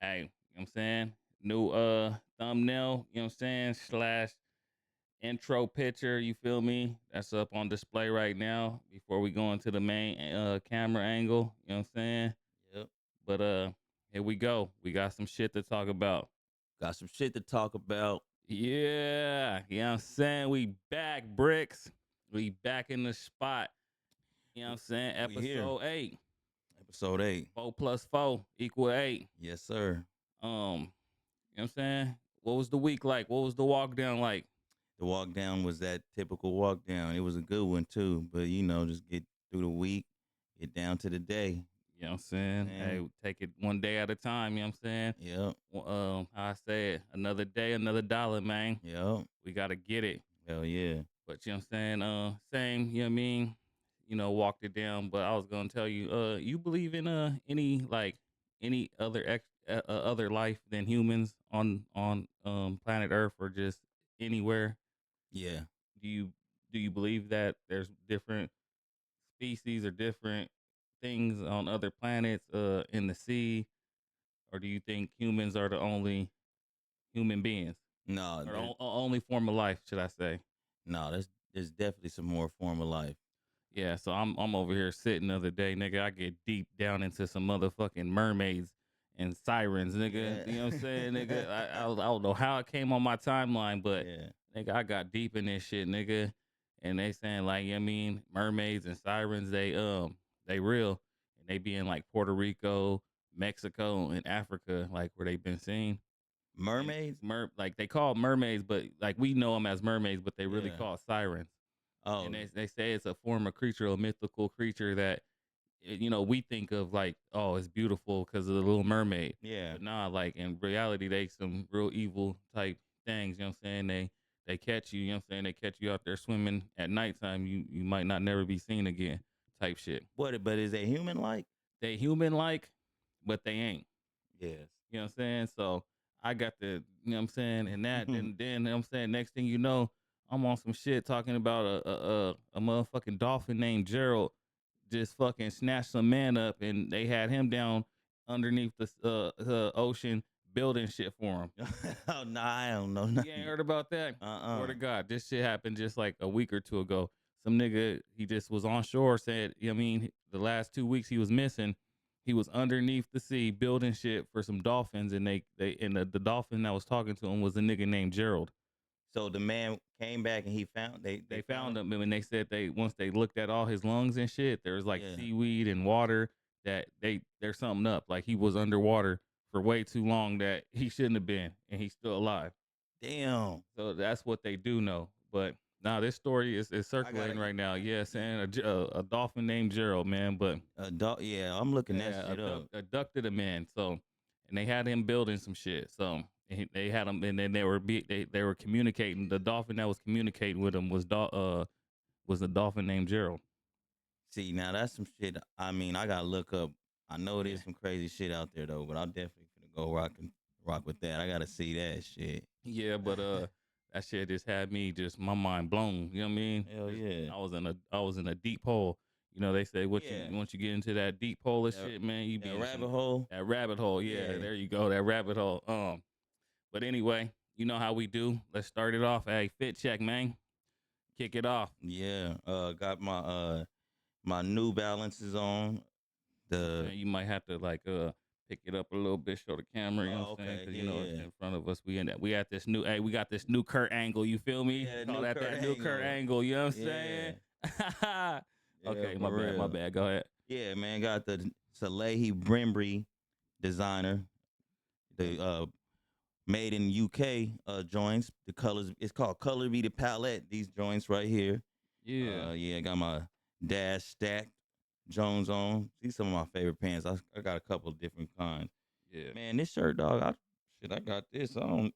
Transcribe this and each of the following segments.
Hey, you know what I'm saying? New thumbnail, you know what I'm saying? Slash intro picture, you feel me? That's up on display right now before we go into the main camera angle, you know what I'm saying? Yep. But here we go. We got some shit to talk about. Got some shit to talk about. Yeah, you know what I'm saying? We back, Bricks. We back in the spot. You know what I'm saying? We here. Episode 8. Episode 8. 4 plus 4 equal 8. Yes, sir. You know what I'm saying? What was the week like? What was the walk down like? The walk down was that typical walk down. It was a good one too. But just get through the week, get down to the day. You know what I'm saying? Hey, Man. take it one day at a time, you know what I'm saying? Yep. How I say it, another day, another dollar, man. Yep. We gotta get it. Hell yeah. But you know what I'm saying? Same, you know what I mean? Walked it down. But I was gonna tell you, you believe in any other other life than humans on planet Earth or just anywhere? Yeah. Do you believe that there's different species or different things on other planets in the sea, or do you think humans are the only human beings No, or only form of life, should I say? there's definitely some more form of life. Yeah, so I'm over here sitting the other day, nigga. I get deep down into some motherfucking mermaids and sirens, nigga. Yeah. You know what I'm saying, nigga? I don't know how it came on my timeline, but Yeah. nigga, I got deep in this shit, nigga. And they saying like, you know what I mean, mermaids and sirens, they real, and they be in like Puerto Rico, Mexico, and Africa, like where they been seen. And Mermaids? like they call mermaids, but like we know them as mermaids, but they really Yeah. call sirens. Oh, And they say it's a form of creature, a mythical creature that we think of like, oh, it's beautiful because of the Little Mermaid. yeah. But nah, like in reality, they some real evil type things. You know what I'm saying? They catch you. You know what I'm saying? They catch you out there swimming at nighttime. You might not never be seen again. Type shit. But is they human like? They human like, but they ain't. Yes. You know what I'm saying? So I got the, you know what I'm saying, and that, and then you know what I'm saying, next thing you know, I'm on some shit talking about a motherfucking dolphin named Gerald just fucking snatched some man up, and they had him down underneath the ocean building shit for him. Oh no, I don't know You ain't nothing. heard about that? Swear to God, this shit happened just like a week or two ago. Some nigga, he just was on shore, said, you know what I mean, the last 2 weeks he was missing. He was underneath the sea building shit for some dolphins, and the dolphin that was talking to him was a nigga named Gerald. So the man came back and he found They found him, and they said they once they looked at all his lungs and shit, there was like Yeah. seaweed and water that there's something up. Like he was underwater for way too long that he shouldn't have been, and he's still alive. Damn. So that's what they do know. But now this story is circulating right now. Yeah, saying a dolphin named Gerald, man. But Yeah, I'm looking that yeah, shit up. abducted a man. So, and they had him building some shit. So they had him, and then they were communicating. The dolphin that was communicating with him was a dolphin named Gerald. See, now that's some shit. I mean, I gotta look up. I know Yeah, there's some crazy shit out there though, but I'm definitely gonna go rock with that. I gotta see that shit. yeah, but that shit just had me just my mind blown. You know what I mean? Hell yeah. I was in a deep hole. They say what you Yeah. once you get into that deep hole of That, shit, man, you be that in rabbit hole. that rabbit hole. Yeah, Yeah. there you go, that rabbit hole. But anyway, you know how we do. Let's start it off. Hey, fit check, man. Kick it off. Yeah. Got my New Balances on. The You might have to like pick it up a little bit, show the camera. You know Oh, what I'm saying? okay. Because Yeah, it's yeah. in front of us. We at this new. Hey, we got this new Kurt angle. You feel me? Yeah, Call new that Kurt new Kurt angle. angle. You know what I'm Yeah. saying? Yeah, Okay, my for bad. My real. bad. Go ahead. Yeah, man. Got the Salehi Brimbry designer. The made in UK joints. The colors, it's called Color Be the Palette. These joints right here. Yeah. Yeah, I got my Dash stacked Jones on. These some of my favorite pants. I got a couple of different kinds. Yeah. Man, this shirt, dog. I got this. I think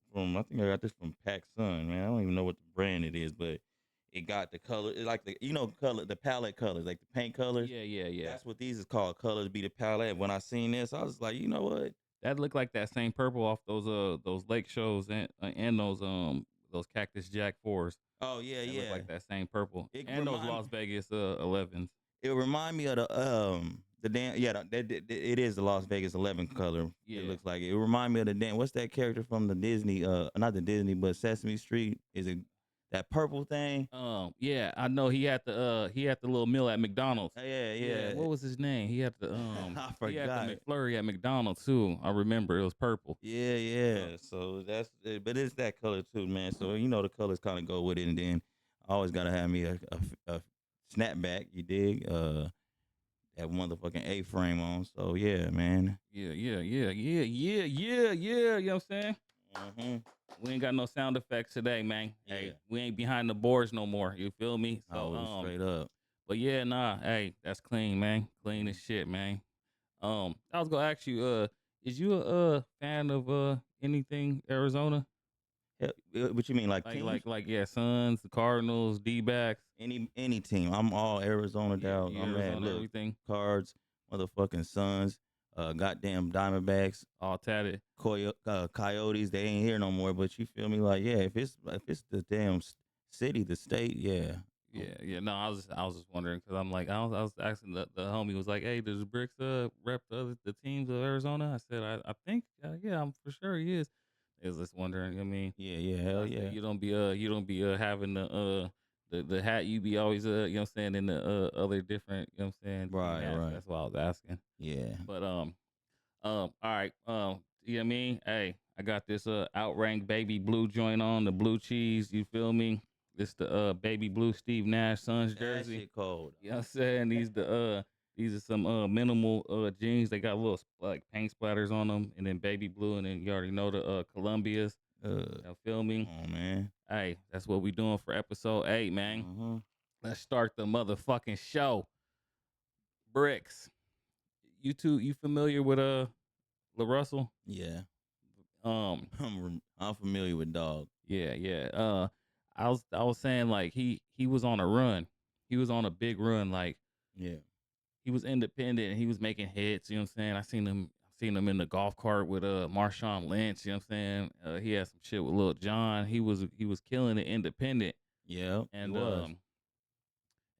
I got this from Pac Sun, man. I don't even know what the brand it is, but it got the color. It like the palette colors, like the paint colors. Yeah. Yeah. Yeah. That's what these is called. Colors Be the Palette. When I seen this, I was like, you know what? That looked like that same purple off those lake shows and those Cactus Jack 4s. Oh yeah, That look yeah. like that same purple It and those remind Las Vegas 11s. it remind me of The damn it is the Las Vegas 11 color. It Yeah. looks like it remind me of the damn. What's that character from the Disney? Not the Disney, but Sesame Street. Is it that purple thing? Yeah, I know he had the little meal at McDonald's. Yeah, Yeah, yeah. what was his name? I He had the forgot. McFlurry at McDonald's too. I remember it was purple. Yeah, Uh, yeah. So that's it, but it's that color too, man. So the colors kind of go with it, and then I always gotta have me a snapback. You dig? That motherfucking A-frame on. So yeah, man. yeah. You know what I'm saying? Mm-hmm. We ain't got no sound effects today, man. Yeah. Hey, we ain't behind the boards no more. You feel me? So Always straight up. but yeah, nah, hey, that's clean, man. Clean as shit, man. I was gonna ask you, is you a fan of anything Arizona? What you mean, like teams? Yeah, Suns, the Cardinals, D-backs. Any team. I'm all Arizona Yeah, dog. you I'm at Arizona, look everything, Cards, motherfucking Suns, goddamn Diamondbacks, all tatted. Coyotes. They ain't here no more. But you feel me? Like yeah, if it's the damn city, the state, yeah. Yeah. No, I was just wondering because I was asking the homie was like, hey, does Bricks rep the teams of Arizona? I said, I think, yeah, I'm for sure he is. I was just wondering. I mean, Yeah, hell I said yeah. you don't be having the hat you be always you know what I'm saying in the other different you know what I'm saying team Right, hats. right. That's why I was asking. Yeah. But all right you know what I mean? Hey, I got this outrank baby blue joint on the blue cheese. You feel me? This the baby blue Steve Nash Suns That jersey. shit cold. You know what I'm saying? These are some minimal jeans. They got little like paint splatters on them, and then baby blue, and then you already know the Columbias. You know, feel me? Come on, man. Hey, that's what we doing for episode 8, man. Mm-hmm. Let's start the motherfucking show. Bricks. You familiar with LaRussell? Yeah. Um, I'm familiar with dog. yeah. I was saying like he was on a run. He was on a big run. Like Yeah. he was independent and he was making hits. You know what I'm saying? Seen him in the golf cart with Marshawn Lynch. You know what I'm saying? He had some shit with Lil Jon. He was killing it independent. Yeah. And He was.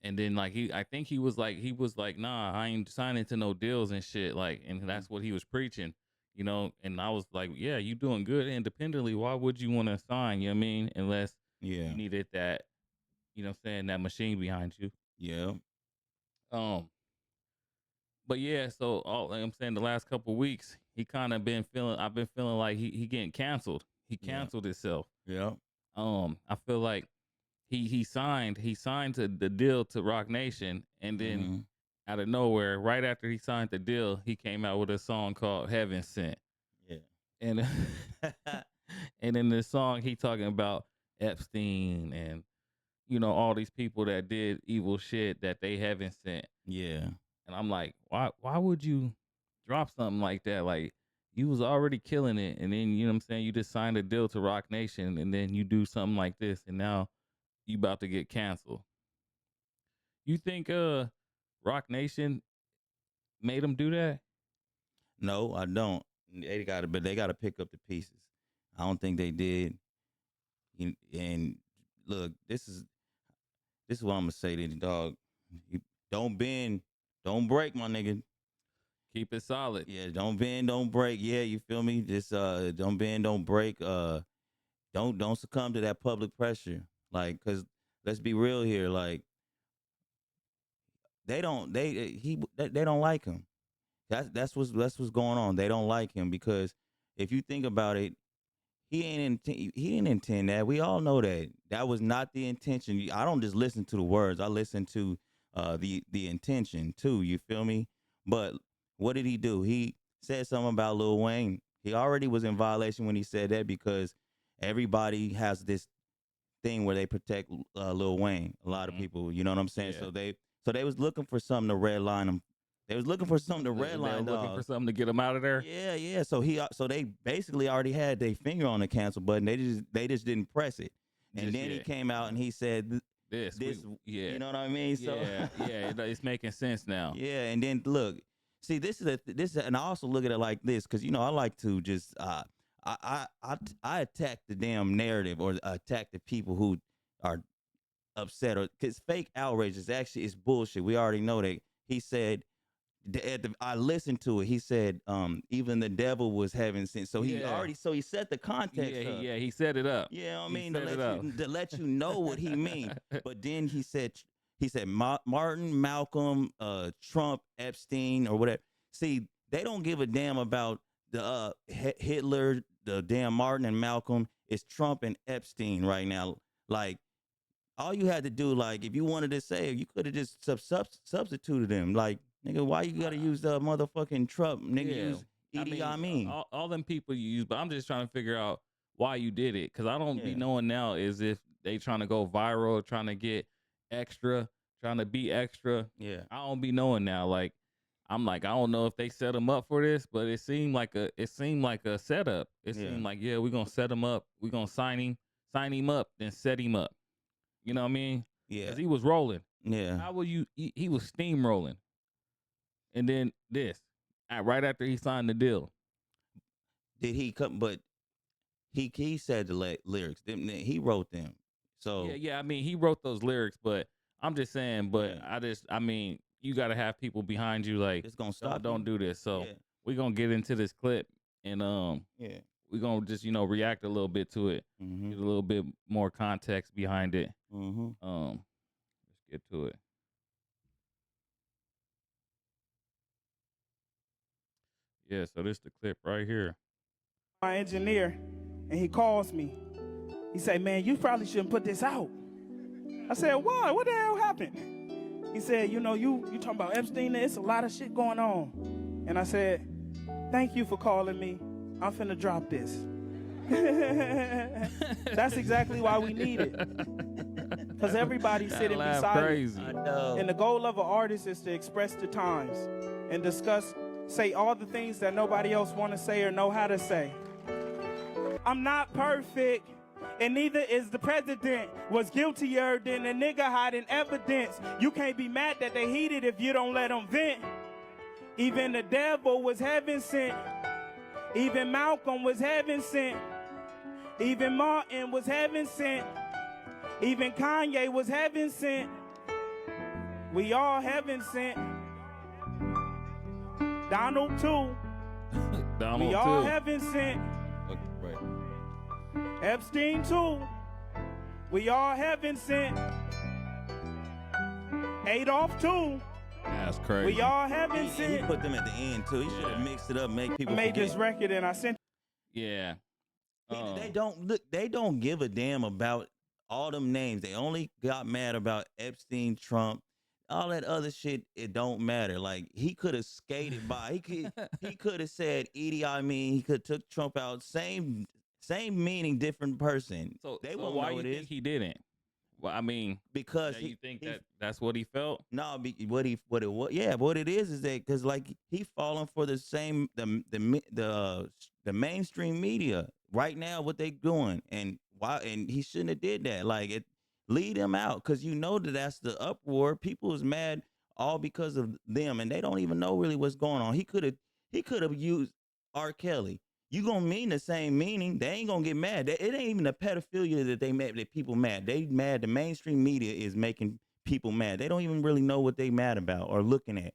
and then like I think he was like, nah, I ain't signing to no deals and shit. Like, and that's what he was preaching, you know. And I was like, yeah, you doing good independently. Why would you want to sign? You know what I mean? Unless Yeah. you needed that, you know what I'm saying, that machine behind you. Yeah. Um, but yeah, so all like I'm saying the last couple weeks, he kind of been feeling. I've been feeling like he getting canceled. He Yeah. canceled himself. Yeah. I feel like he signed to the deal to Roc Nation, and then Mm-hmm. out of nowhere, right after he signed the deal, he came out with a song called "Heaven Sent," Yeah. and and in this song he talking about Epstein and all these people that did evil shit that they haven't sent. Yeah. And I'm like, why would you drop something like that? Like you was already killing it, and then you know what I'm saying, you just signed a deal to Roc Nation, and then you do something like this, and now you about to get canceled. You think Roc Nation made him do that? No, I don't. But they gotta pick up the pieces. I don't think they did. And look, this is what I'm gonna say to the dog. You don't bend, don't break, my nigga. Keep it solid. Yeah, don't bend, don't break. Yeah, you feel me? Just don't bend, don't break. Don't succumb to that public pressure. Like, cause let's be real here. Like, they don't like him. That's what's going on. They don't like him because if you think about it, he didn't intend that. We all know that. That was not the intention. I don't just listen to the words. I listen to the intention too. You feel me? But what did he do? He said something about Lil Wayne. He already was in violation when he said that because everybody has this thing where they protect Lil Wayne. A lot of people, you know what I'm saying? Yeah. So they was looking for something to redline him. They was looking for something to They redline. were looking for something to get him out of there. Yeah. So they basically already had their finger on the cancel button. They just didn't press it. And then he came out and he said this. Yeah. You know what I mean? So Yeah. It's making sense now. yeah. And then look, see, and I also look at it like this because I like to just I attack the damn narrative or attack the people who are upset or because fake outrage is bullshit. We already know that he said I listened to it. He said, even the devil was having sin. So Yeah. he set the context up. He set it up. Yeah, I He mean set it up. to let you know what he mean. But then he said Martin, Malcolm, Trump, Epstein, or whatever. See, they don't give a damn about the Hitler, the damn Martin and Malcolm. It's Trump and Epstein right now. Like, all you had to do, like, if you wanted to say, you could have just substituted them. Like, nigga, why you gotta use the motherfucking Trump? Nigga, Yeah. use Idi Amin. All them people you use, but I'm just trying to figure out why you did it. Cause I don't be Yeah. knowing now is if they trying to go viral, trying to get extra, trying to be extra. Yeah. I don't be knowing now. Like, I'm like, I don't know if they set him up for this, but it seemed like a setup. It Yeah. seemed like, yeah, we're gonna set him up, we're gonna sign him up, then set him up. You know what I mean? Yeah. Cause he was rolling. Yeah. How will you? He was steamrolling, and then this, right after he signed the deal. Did he come? But he said the lyrics. He wrote them. So Yeah. I mean, he wrote those lyrics, but I'm just saying. But Yeah. I mean, you got to have people behind you. Like, it's gonna stop. don't do this. So Yeah. we're gonna get into this clip, and Yeah. we're gonna just react a little bit to it, Mm-hmm. get a little bit more context behind it. Mm-hmm. Let's get to it. Yeah, so this is the clip right here. My engineer, and he calls me. He said, man, you probably shouldn't put this out. I said, why? What the hell happened? He said, you talking about Epstein, it's a lot of shit going on. And I said, thank you for calling me. I'm finna drop this. That's exactly why we need it. Because everybody's sitting beside crazy. I know. And the goal of an artist is to express the times and say all the things that nobody else want to say or know how to say. I'm not perfect, and neither is the president. Was guiltier than a nigga hiding evidence. You can't be mad that they heated if you don't let them vent. Even the devil was heaven sent. Even Malcolm was heaven sent. Even Martin was heaven sent. Even Kanye was heaven sent. We all heaven sent. Donald too. Donald We all too. heaven sent. Okay, right. Epstein too. We all heaven sent. Adolf too. That's crazy. We all heaven He sent. put them at the end too. He should have mixed it up, make people I made forget. this record and I sent. Yeah. They don't look. They don't give a damn about all them names. They only got mad about Epstein, Trump, all that other shit. It don't matter. Like, he could have skated by. He could have said Edie. I mean, he could took Trump out. Same meaning, different person. So they so won't why know you it think is he didn't? Well, I mean, because you think that's what he felt? No, what it was, yeah, what it is that because like he falling for the same the mainstream media right now, what they doing, and why, and he shouldn't have did that. Like, it lead him out because that's the uproar. People is mad all because of them, and they don't even know really what's going on. He could have used R. Kelly. You gonna mean the same meaning. They ain't gonna get mad. It ain't even the pedophilia that they mad, that people mad. They mad. The mainstream media is making people mad. They don't even really know what they mad about or looking at.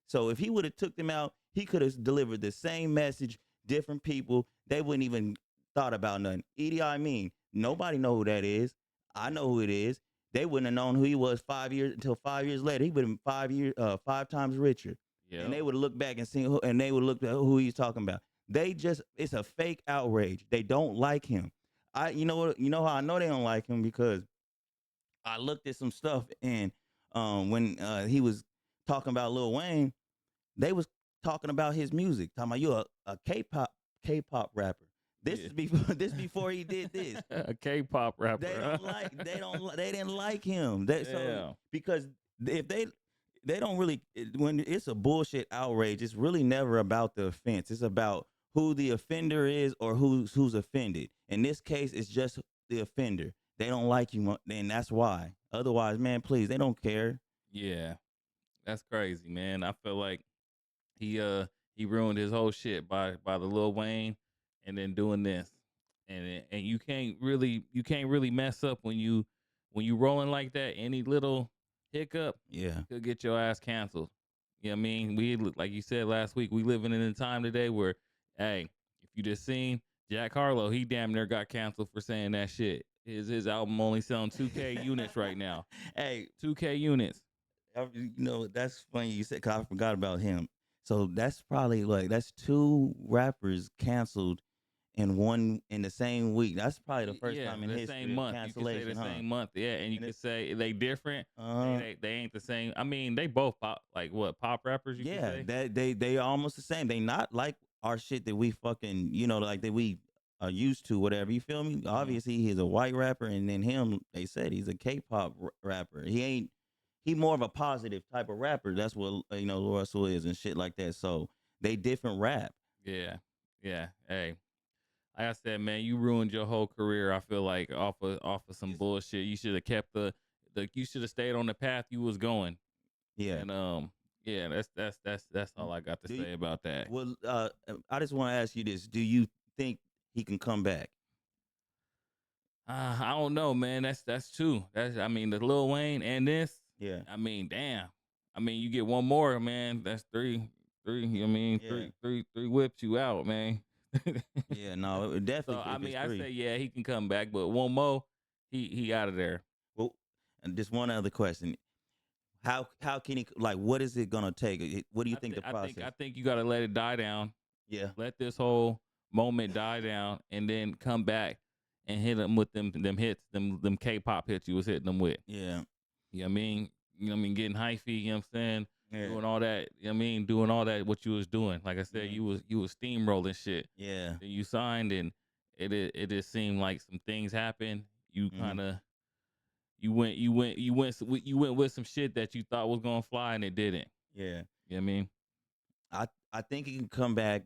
So if he would have took them out, he could have delivered the same message, different people. They wouldn't even thought about nothing. Idi Amin, nobody know who that is. I know who it is. They wouldn't have known who he was 5 years until 5 years later. He would have been 5 times richer. Yeah. And they would have looked back and seen and they would look at who he's talking about. It's a fake outrage. They don't like him. You know what? You know how I know they don't like him? Because I looked at some stuff, and when he was talking about Lil Wayne, they was talking about his music, talking about you a K-pop rapper. This is before he did this. A K-pop rapper. They didn't like him. Because if they don't really, when it's a bullshit outrage, it's really never about the offense. It's about who the offender is or who's offended. In this case, it's just the offender. They don't like you, and that's why. Otherwise, man, please, they don't care. Yeah, that's crazy, man. I feel like he ruined his whole shit by the Lil Wayne, and then doing this, and you can't really mess up when you rolling like that. Any little hiccup, Yeah, could get your ass canceled. You know what I mean? We, like you said last week, we living in a time today where, hey, if you just seen Jack Harlow, he damn near got canceled for saying that shit. His album only selling 2K units right now. Hey, 2K units. you know, that's funny you said, 'cause I forgot about him. So that's probably like, that's two rappers canceled in the same week. That's probably the first Yeah, time in the same history of month. You could say the cancellation, huh? same month. Yeah, and you And could it, say they different. uh, They ain't the same. I mean, they both pop, like what, pop rappers, you could yeah, say. that they are almost the same. They not like our shit that we fucking, you know, like that we are used to, whatever. You feel me? Obviously, he's a white rapper, and then him, they said he's a K-pop rapper. He ain't. He more of a positive type of rapper. That's what you know, LaRussell is and shit like that. So they different rap. Yeah, yeah. Hey, like I said, man, you ruined your whole career. I feel like off of some bullshit. You should have kept the you should have stayed on the path you was going. Yeah. And yeah, that's all I got to Do you, say about that. well, I just want to ask you this: do you think he can come back? I don't know, man. That's two. That's I mean the Lil Wayne and this. Yeah. I mean, damn. I mean, you get one more, man. That's three. Three. I mean, Yeah. three whips you out, man. Yeah. No, So definitely I if it's mean, I three. say yeah, he can come back, but one more, he out of there. Well, and just one other question: how can he like? What is it gonna take? What do you think the process? I think you got to let it die down. Yeah. Let this whole moment die down, and then come back and hit them with them hits, them K-pop hits you was hitting them with. Yeah. You know what I mean? You know what I mean? Getting hyphy, you know what I'm saying? Yeah. Doing all that, you know what I mean? Doing all that what you was doing. Like I said, Mhm. you was steamrolling shit. Yeah. Then you signed and it just seemed like some things happened. You Mhm. kind of you went with some shit that you thought was going to fly and it didn't. Yeah. You know what I mean? I think he can come back.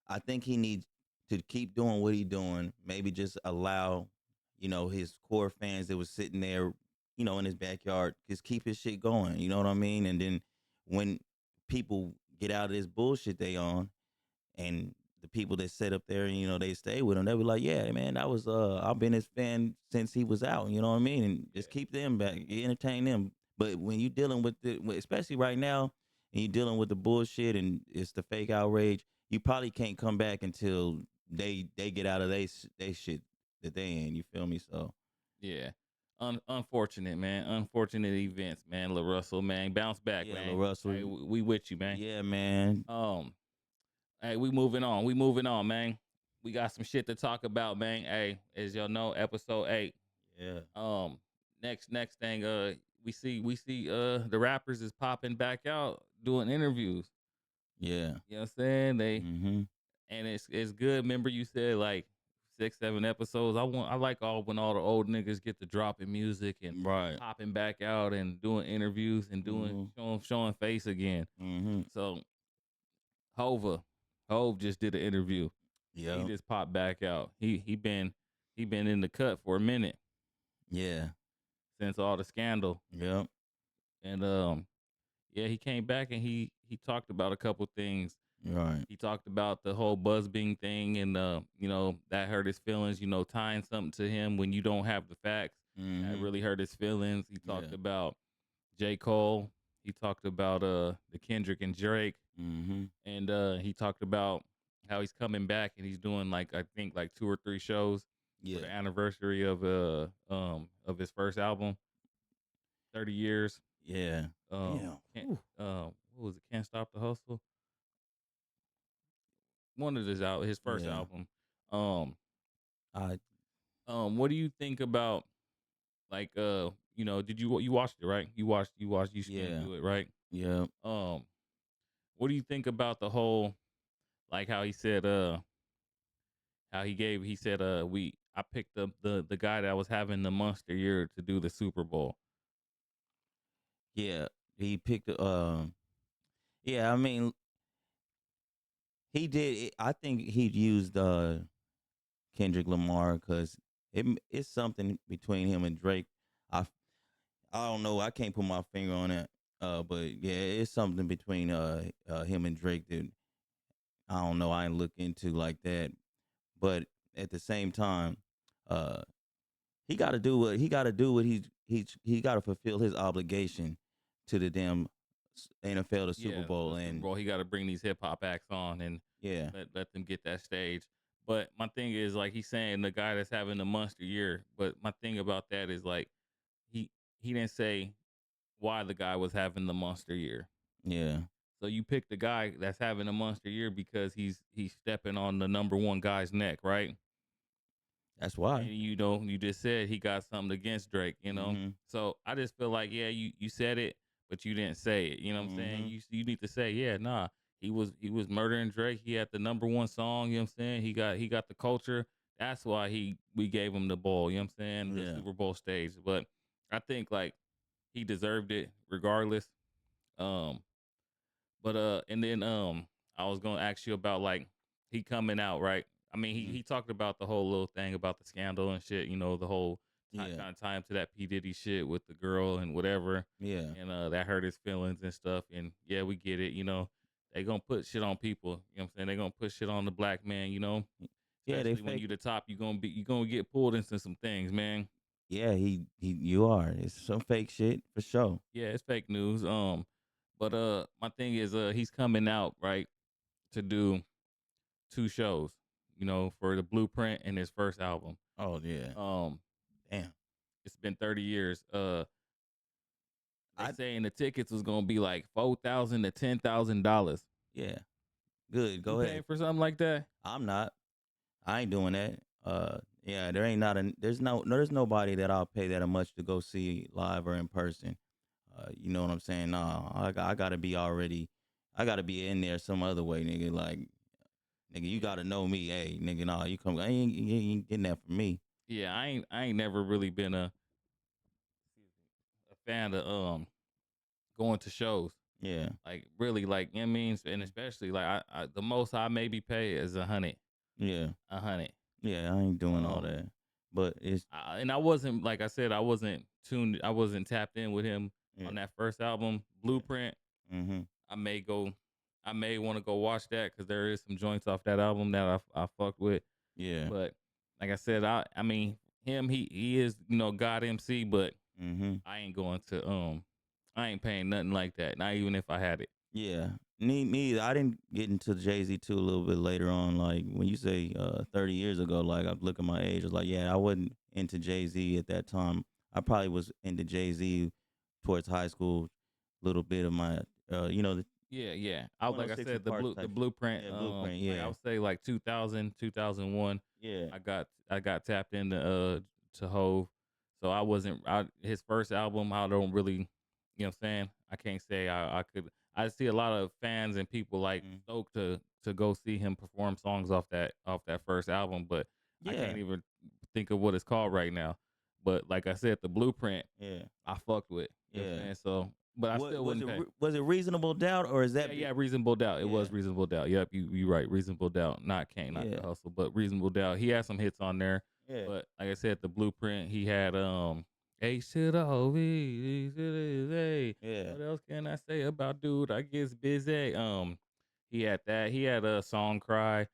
I think he needs to keep doing what he's doing. Maybe just allow, you know, his core fans that was sitting there, you know, in his backyard, just keep his shit going. You know what I mean? And then when people get out of this bullshit they on, and the people that sit up there and you know they stay with him, they were like, yeah, man, that was I've been his fan since he was out. You know what I mean? And just keep them back, you entertain them. But when you dealing with especially right now, and you dealing with the bullshit and it's the fake outrage, you probably can't come back until they get out of they shit that they in. You feel me? So Yeah. Unfortunate, man. Unfortunate events, man. LaRussell, man. Bounce back, yeah, man. LaRussell, Hey, we with you, man. yeah, man, Hey, we moving on. We moving on, man. We got some shit to talk about, man. Hey, as y'all know, episode 8. yeah, Next thing, we see the rappers is popping back out doing interviews. yeah, You know what I'm saying? mm-hmm, And it's good. Remember you said like 6-7 episodes. I like all when all the old niggas get to dropping music and right, popping back out and doing interviews and doing showing face again. mm-hmm, So Hove just did an interview. He yeah, just popped back out. He been in the cut for a minute yeah, since all the scandal. yeah, And yeah, he came back and he talked about a couple things. right, He talked about the whole Buzzbing thing and you know, that hurt his feelings, you know, tying something to him when you don't have the facts. That mm-hmm, really hurt his feelings. He talked yeah, about J. Cole. He talked about the Kendrick and Drake. mm-hmm. And he talked about how he's coming back and he's doing like I think like 2 or 3 shows for Yeah. the anniversary of his first album, 30 years. Yeah. Damn. Can't, Whew. what was it? Can't Stop the Hustle. One of his first Yeah. album. Um, I what do you think about like you know, did you watched it, right? You skimmed yeah. through it, right? Yeah. Um, what do you think about the whole like how he said he said we I picked up the guy that was having the monster year to do the Super Bowl. Yeah. He picked yeah, I mean he did I think he used Kendrick Lamar cuz it's something between him and Drake. I I don't know, I can't put my finger on it. But yeah, it's something between him and Drake that I don't know, I ain't look into like that. But at the same time, uh he got to do what he got to do. What he got to fulfill his obligation to the damn NFL to Super Yeah, Bowl, the Super and Bowl. He got to bring these hip hop acts on and yeah, let them get that stage. But my thing is like he's saying the guy that's having the monster year. But my thing about that is like he he didn't say why the guy was having the monster year. yeah, So you pick the guy that's having a monster year because he's stepping on the number one guy's neck, right? that's why. And you know, you just said he got something against Drake, you know. Mm-hmm. So I just feel like, yeah, you said it, but you didn't say it. You know what I'm saying? Mm-hmm. You need to say, yeah, nah, he was murdering Drake. He had the number one song. You know what I'm saying? He got the culture. That's why we gave him the ball. You know what I'm saying? The Yeah. Super Bowl stage. But I think like he deserved it regardless. Um, but and then I was gonna ask you about like he coming out, right? I mean, Mm-hmm. he talked about the whole little thing about the scandal and shit, you know, the whole Yeah. kind of tie him to that P. Diddy shit with the girl and whatever. Yeah. And that hurt his feelings and stuff. And yeah, we get it, you know. They gonna put shit on people, you know what I'm saying? They gonna put shit on the black man, you know. Yeah, they Especially when fake. you the top, you gonna get pulled into some things, man. Yeah, you are. It's some fake shit for sure. Yeah, it's fake news. But my thing is he's coming out, right, to do two shows, you know, for the Blueprint and his first album. Oh yeah. Um, Damn. it's been 30 years. They I saying the tickets was gonna be like $4,000 to $10,000. yeah. Good. You Go paying ahead. for something like that? I'm not. I ain't doing that. Yeah, there ain't not a there's nobody that I'll pay that much to go see live or in person. You know what I'm saying? No, I gotta be already. I gotta be in there some other way, nigga. Like, nigga, you Yeah, gotta know me. Hey, nigga, nah, you come. You ain't getting that from me. yeah. I ain't never really been a fan of going to shows. Yeah, Like really, like you know what I mean, and especially like I the most I maybe pay is yeah, a hundred. yeah. I ain't doing all Um, that. But it's and I wasn't like I said, I wasn't tuned, I wasn't tapped in with him yeah, on that first album, yeah. Blueprint. Mm-hmm. I may go, I may want to go watch that because there is some joints off that album that I fucked with. Yeah. But like I said, I mean him, he is God MC, but Mm-hmm. I ain't going to I ain't paying nothing like that, not even if I had it. Yeah. Me either. I didn't get into Jay-Z too a little bit later on. Like when you say 30 years ago, like I look at my age, I was like, yeah, I wasn't into Jay-Z at that time. I probably was into Jay-Z towards high school, little bit of my the Yeah, yeah. I like I 106 said, and Park the type. blueprint. Yeah, Blueprint. Like I Yeah. would say like 2000, 2001. Yeah. I got tapped into to Hove, so I wasn't. His first album, I don't really, what I'm saying. I can't say I could. I see a lot of fans and people like Mm. stoked to go see him perform songs off that first album, but I Yeah. can't even think of what it's called right now. But like I said, the blueprint Yeah. I fucked with. You know what I'm Yeah. saying? So, but I What still was wouldn't it? pay. Was it Reasonable Doubt or is that? Yeah, Reasonable Doubt. It was Yeah. Reasonable Doubt. Yep, you right. Reasonable Doubt. Not Kane, not Yeah. the hustle, but Reasonable Doubt. He had some hits on there. Yeah. But like I said, the blueprint, he had A to the O V, E to the A. Yeah. What else can I say about dude? I guess busy. He had that. He had a song cry.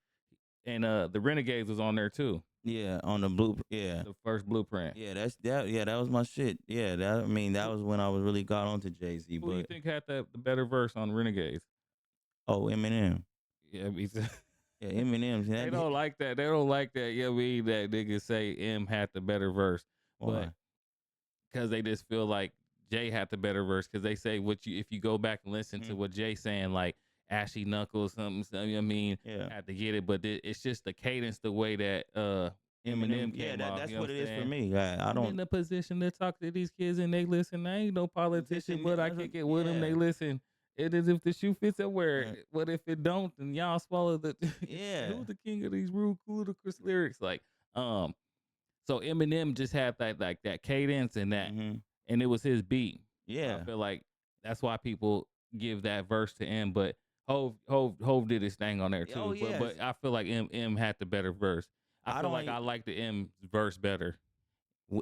And the Renegades was on there too. Yeah. On the blue. Yeah. The first blueprint. Yeah, that's that. Yeah, that was my shit. Yeah, that. I mean, that Who, was when I was really got onto Jay-Z. who do you But think had the better verse on Renegades? oh, Eminem. Yeah, Yeah, Eminem. they don't like that. They don't like that. Yeah, that niggas say M had the better verse, but Why? because they just feel like Jay had the better verse. Because they say if you go back and listen to what Jay saying, like Ashy Knuckles, something, you know what I mean, Yeah. had to get it. But it's just the cadence, the way that Eminem Yeah, came off. that's You know what it is for saying? me. I I'm in don't. the position to talk to these kids and they listen. I ain't no politician, but I kick it with them. They Yeah. listen. It is if the shoe fits, I wear Yeah. it. What if it don't? And y'all swallow the. Yeah. Who's the king of these rude, ludicrous lyrics? Like, so Eminem just had that cadence and that, Mhm. and it was his beat. Yeah. I feel like that's why people give that verse to M. But Hove did his thing on there too. Oh, yes. But I feel like M had the better verse. I I feel like don't. I like the M verse better.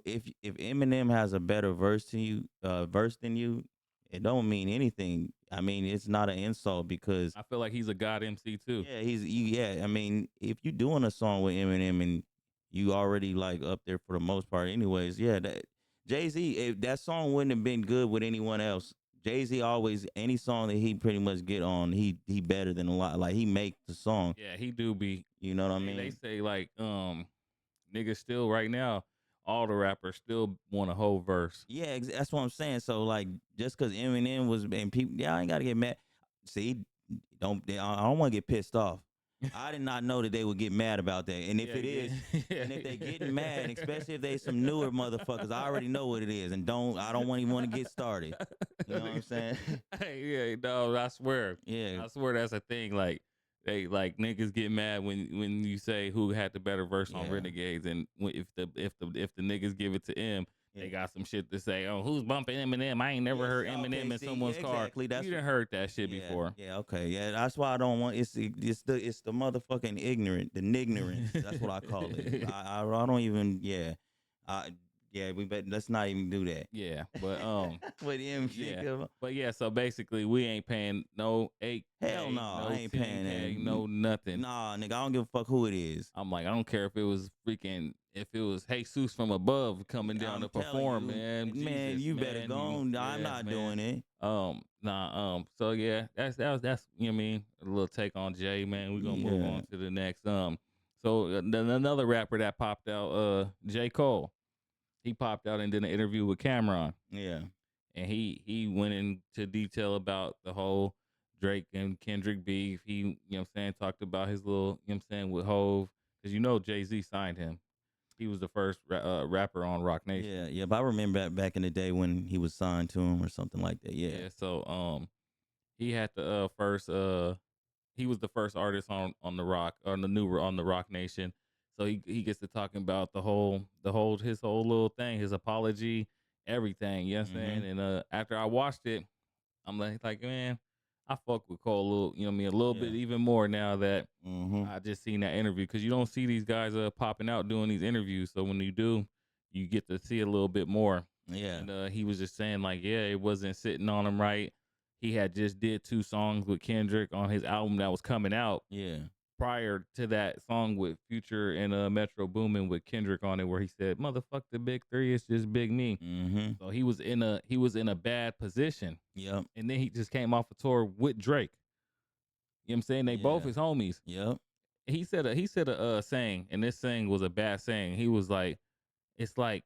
If Eminem has a better verse than you, it don't mean anything. I mean, it's not an insult because I feel like he's a god MC too. yeah, yeah. I mean, if you doing a song with Eminem and you already like up there for the most part, anyways, yeah. That Jay-Z, if that song wouldn't have been good with anyone else, Jay-Z always, any song that he pretty much get on, he better than a lot. Like, he make the song. Yeah, he do be. You know what I mean? They say like niggas still right now, all the rappers still want a whole verse. Yeah, that's what I'm saying. So like, just because Eminem was and people, I ain't gotta get mad. See, I don't want to get pissed off. I did not know that they would get mad about that. And if Yeah, it is, and if they getting mad, especially if they some newer motherfuckers, I already know what it is, and I don't even want to get started. You know what I'm saying? Hey, yeah, no, I swear. Yeah. I swear that's a thing. Like they like niggas get mad when you say who had the better verse on Yeah. Renegades, and if the niggas give it to M, they got some shit to say. Oh, who's bumping Eminem? I ain't never heard Eminem in someone's car. Exactly. You done heard that shit before. Yeah, okay. Yeah, that's why I don't want it's the motherfucking ignorant, the nignorance. That's what I call it. I don't even let's not even do that. Yeah, but With him shit. yeah. But yeah, so basically we ain't paying no 8K. Hell no, I ain't paying that. No nothing. Nah, nigga, I don't give a fuck who it is. I'm like, I don't care if it was Jesus from above coming down to perform, man. Man, Jesus, you better go on. I'm not doing it. So yeah, that's you know what I mean, a little take on Jay, man. We're gonna move on to the next. So another rapper that popped out, J. Cole. He popped out and did an interview with Cameron. Yeah. And he went into detail about the whole Drake and Kendrick beef. He, you know what I'm saying, talked about his little, you know what I'm saying, with Hove. Because Jay-Z signed him. He was the first rapper on Roc Nation. Yeah, but I remember back in the day when he was signed to him or something like that. Yeah. So he had the first he was the first artist on the Roc on the Roc Nation. So he gets to talking about his whole little thing, his apology, everything. You know what I'm saying? And after I watched it, I'm like, man, I fuck with Cole a little, you know what I mean, a little bit even more now that I just seen that interview, because you don't see these guys popping out doing these interviews. So when you do, you get to see a little bit more. Yeah. And he was just saying like, yeah, it wasn't sitting on him right. He had just did 2 songs with Kendrick on his album that was coming out. Yeah. Prior to that song with Future and Metro Boomin with Kendrick on it, where he said, "Motherfuck the big 3, it's just big me." So he was in a bad position. Yep. And then he just came off a tour with Drake. You know what I'm saying? They both his homies. Yep. He said a saying, and this saying was a bad saying. He was like, it's like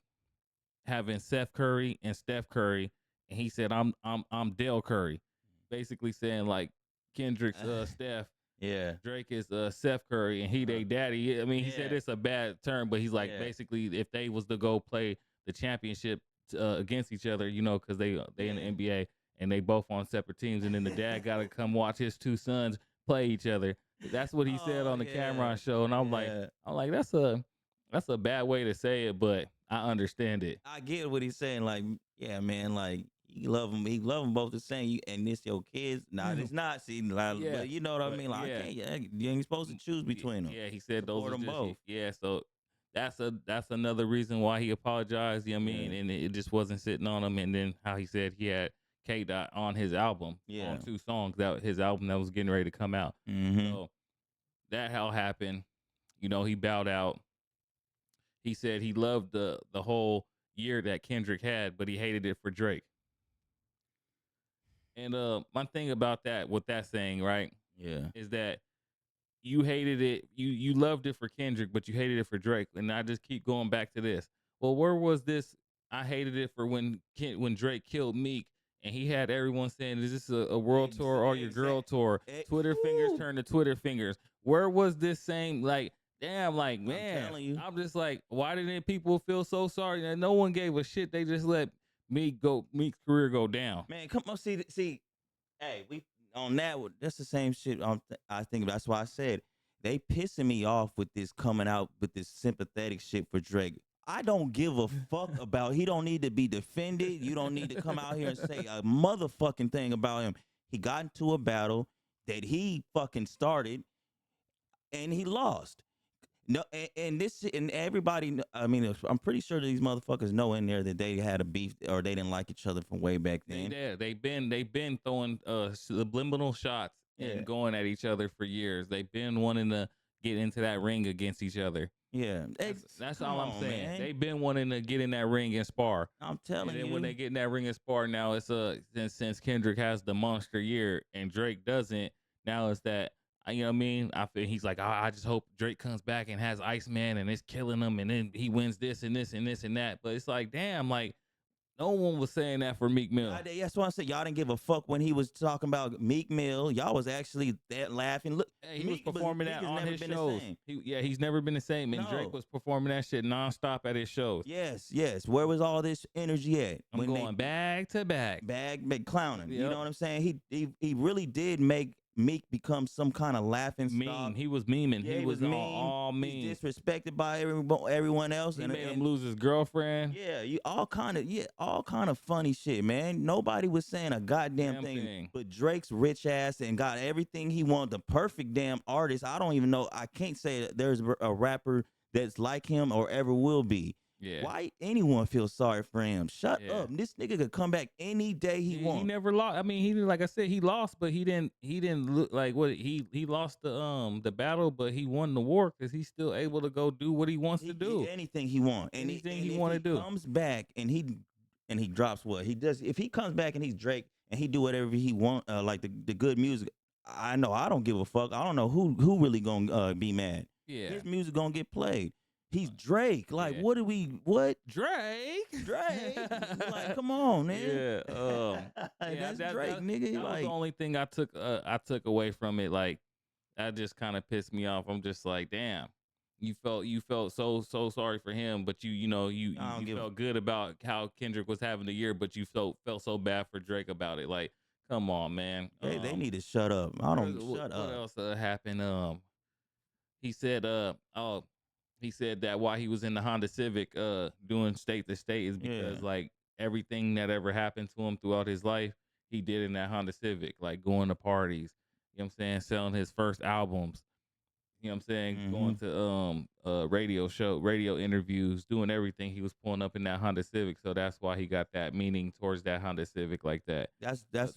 having Seth Curry and Steph Curry, and he said, I'm Dale Curry. Basically saying like Kendrick's Steph. Yeah. Drake is Seth Curry, and he they daddy. I mean, he said it's a bad term, but he's like, basically, if they was to go play the championship against each other, because they in the NBA and they both on separate teams, and then the dad got to come watch his 2 sons play each other. That's what he said on the Cameron show, and I'm like, that's a bad way to say it, but I understand it. I get what he's saying. Like, yeah, man, like, you love them. He love them both the same. And this your kids. Nah, it's not. See, like, but you know what I mean. Like, I can't. You ain't supposed to choose between them. Yeah, he said Support those are them just, both. Yeah, so that's another reason why he apologized. You know what I mean? And it just wasn't sitting on him. And then how he said he had K-Dot on his album, on 2 songs his album that was getting ready to come out. So that how happened. He bowed out. He said he loved the whole year that Kendrick had, but he hated it for Drake. And my thing about that, with that saying, right? Yeah. Is that you hated it, you loved it for Kendrick, but you hated it for Drake. And I just keep going back to this. Well, where was this? I hated it for when Drake killed Meek, and he had everyone saying, "Is this a world tour or your girl tour?" Twitter fingers turn to Twitter fingers. Where was this same like? Damn, like, man, I'm just like, why didn't people feel so sorry that no one gave a shit? They just let Meek's career go down. Man, come on, see. Hey, we on that. That's the same shit. I think that's why I said they pissing me off with this coming out with this sympathetic shit for Drake. I don't give a fuck about. He don't need to be defended. You don't need to come out here and say a motherfucking thing about him. He got into a battle that he fucking started, and he lost. No, and everybody. I mean, I'm pretty sure these motherfuckers know in there that they had a beef or they didn't like each other from way back then. Yeah, they've been throwing subliminal shots and going at each other for years. They've been wanting to get into that ring against each other. Yeah, That's come all I'm on, saying. man. They've been wanting to get in that ring and spar. I'm And telling then you. when they get in that ring and spar, now it's since Kendrick has the monster year and Drake doesn't, now it's that you know what I mean? I feel he's like, I just hope Drake comes back and has Iceman and it's killing him and then he wins this and this and this and that. But it's like, damn, like no one was saying that for Meek Mill. That's why I said y'all didn't give a fuck when he was talking about Meek Mill. Y'all was actually that laughing. Look, Hey, he was performing that on his been the shows. same. He's never been the same. And Drake was performing that shit nonstop at his shows. Yes. Where was all this energy at? I'm going back to back. Clowning. Yep. You know what I'm saying? He really did make Meek become some kind of laughing stock. He was memeing. Yeah, he was mean. all mean. He's disrespected by everyone else. He made him lose his girlfriend. Yeah, all kind of funny shit, man. Nobody was saying a goddamn thing. But Drake's rich ass and got everything he wanted. The perfect damn artist. I don't even know. I can't say that there's a rapper that's like him or ever will be. Yeah. Why anyone feel sorry for him? Shut up. This nigga could come back any day he wants. He never lost. I mean, he like I said, he lost, but he didn't look like what he lost the battle, but he won the war because he's still able to go do what he wants to do. Anything he wants. Anything he want to do. Comes back and he drops what he does. If he comes back and he's Drake and he do whatever he want, like the good music, I know I don't give a fuck. I don't know who really gonna be mad. Yeah, his music gonna get played. He's Drake. Like, what? Drake? Like, come on, man. Yeah. That's Drake, nigga. That was the only thing I took away from it. Like, that just kind of pissed me off. I'm just like, damn. You felt so sorry for him, but you felt good about how Kendrick was having the year, but you felt so bad for Drake about it. Like, come on, man. They need to shut up. Shut up. What else happened? He said that while he was in the Honda Civic doing state to state is because like everything that ever happened to him throughout his life, he did in that Honda Civic, like going to parties, you know what I'm saying, selling his first albums, you know what I'm saying, going to radio interviews, doing everything. He was pulling up in that Honda Civic, so that's why he got that meaning towards that Honda Civic like that. That's dope.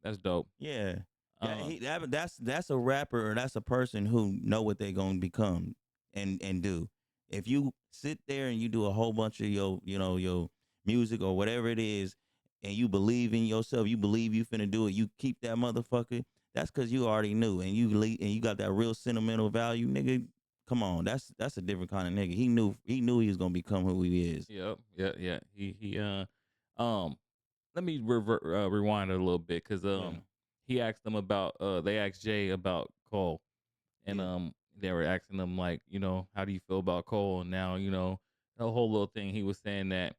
That's dope. Yeah. That's a rapper or that's a person who know what they're gonna become and do. If you sit there and you do a whole bunch of your music or whatever it is, and you believe in yourself, you believe you finna do it, you keep that motherfucker. That's because you already knew, and you got that real sentimental value, nigga. Come on, that's a different kind of nigga. He knew he was gonna become who he is. Yep. Yeah. He let me rewind it a little bit because he asked them about they asked Jay about Cole, and they were asking him like, how do you feel about Cole? And now, the whole little thing, he was saying that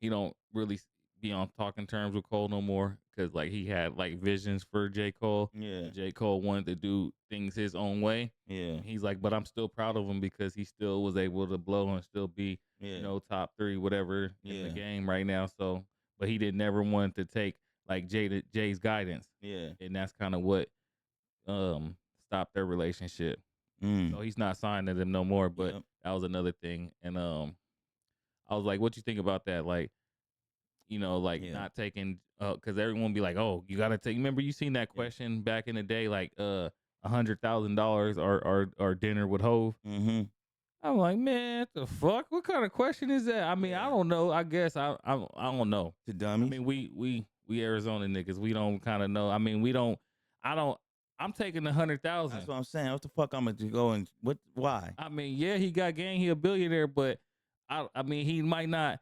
he don't really be on talking terms with Cole no more because like he had like visions for J. Cole. Yeah. J. Cole wanted to do things his own way. Yeah. He's like, but I'm still proud of him because he still was able to blow and still be, top 3, whatever in the game right now. So, but he did never want to take like Jay's guidance. Yeah. And that's kind of what stopped their relationship. So he's not signed to them no more, but that was another thing. And I was like, what you think about that? Like, not taking, because everyone be like, oh, you got to take, remember you seen that question back in the day, like $100,000 or dinner with Hove? Mm-hmm. I'm like, man, what the fuck? What kind of question is that? I mean, I don't know. I guess I don't know. To dummies. I mean, we Arizona niggas, we don't kind of know. I mean, I'm taking 100,000. That's what I'm saying. What the fuck I'm gonna go and what? Why? I mean, yeah, he got gang. He a billionaire, but I mean, he might not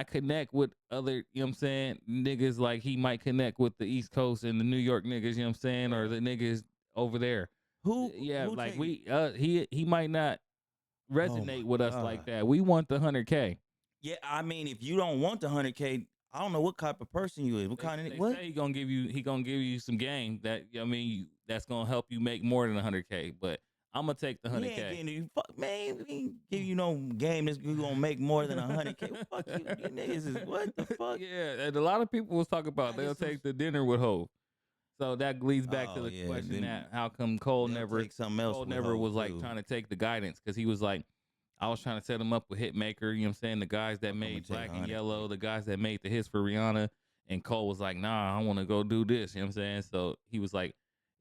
connect with other. You know what I'm saying? Niggas like he might connect with the East Coast and the New York niggas. You know what I'm saying? Or the niggas over there. Who? Like he might not resonate with us like that. We want the 100K. Yeah, I mean, if you don't want the 100K. I don't know what type of person you is. What kind of what? Say he gonna give you some game that that's gonna help you make more than 100K. But I'm gonna take the 100K. Man, we ain't give you no game that's gonna make more than 100K. Fuck you niggas is what the fuck? Yeah, and a lot of people was talking about they'll take the dinner with Hov. So that leads back to the question that how come Cole never was like trying to take the guidance because he was like. I was trying to set him up with Hitmaker, you know what I'm saying? The guys that made Black and Yellow, the guys that made the hits for Rihanna. And Cole was like, nah, I want to go do this, you know what I'm saying? So he was like,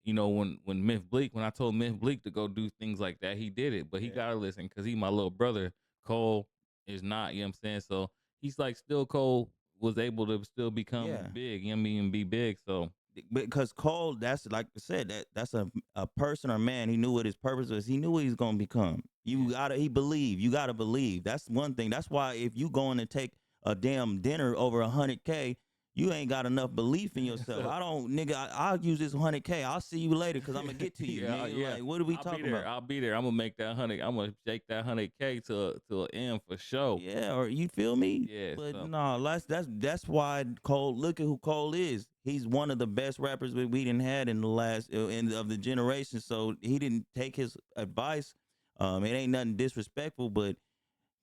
you know, when Myth Bleak, when I told Myth Bleak to go do things like that, he did it. But he gotta listen because he my little brother. Cole is not, you know what I'm saying? So he's like still Cole was able to still become big, you know what I mean, and be big. So because Cole, that's like I said, that's a person or man. He knew what his purpose was. He knew what he's gonna become. You gotta he believe. You gotta believe. That's one thing. That's why if you going to take a damn dinner over 100K, you ain't got enough belief in yourself. I don't, nigga. I'll use this 100K. I'll see you later because I'm gonna get to you. Nigga. Like, what are we talking about? I'll be there. I'm gonna make that 100. I'm gonna shake that 100K to an M for sure. Yeah, or you feel me? Yeah. But So. no, that's why Cole. Look at who Cole is. He's one of the best rappers we didn't had in the last end of the generation. So he didn't take his advice. It ain't nothing disrespectful, but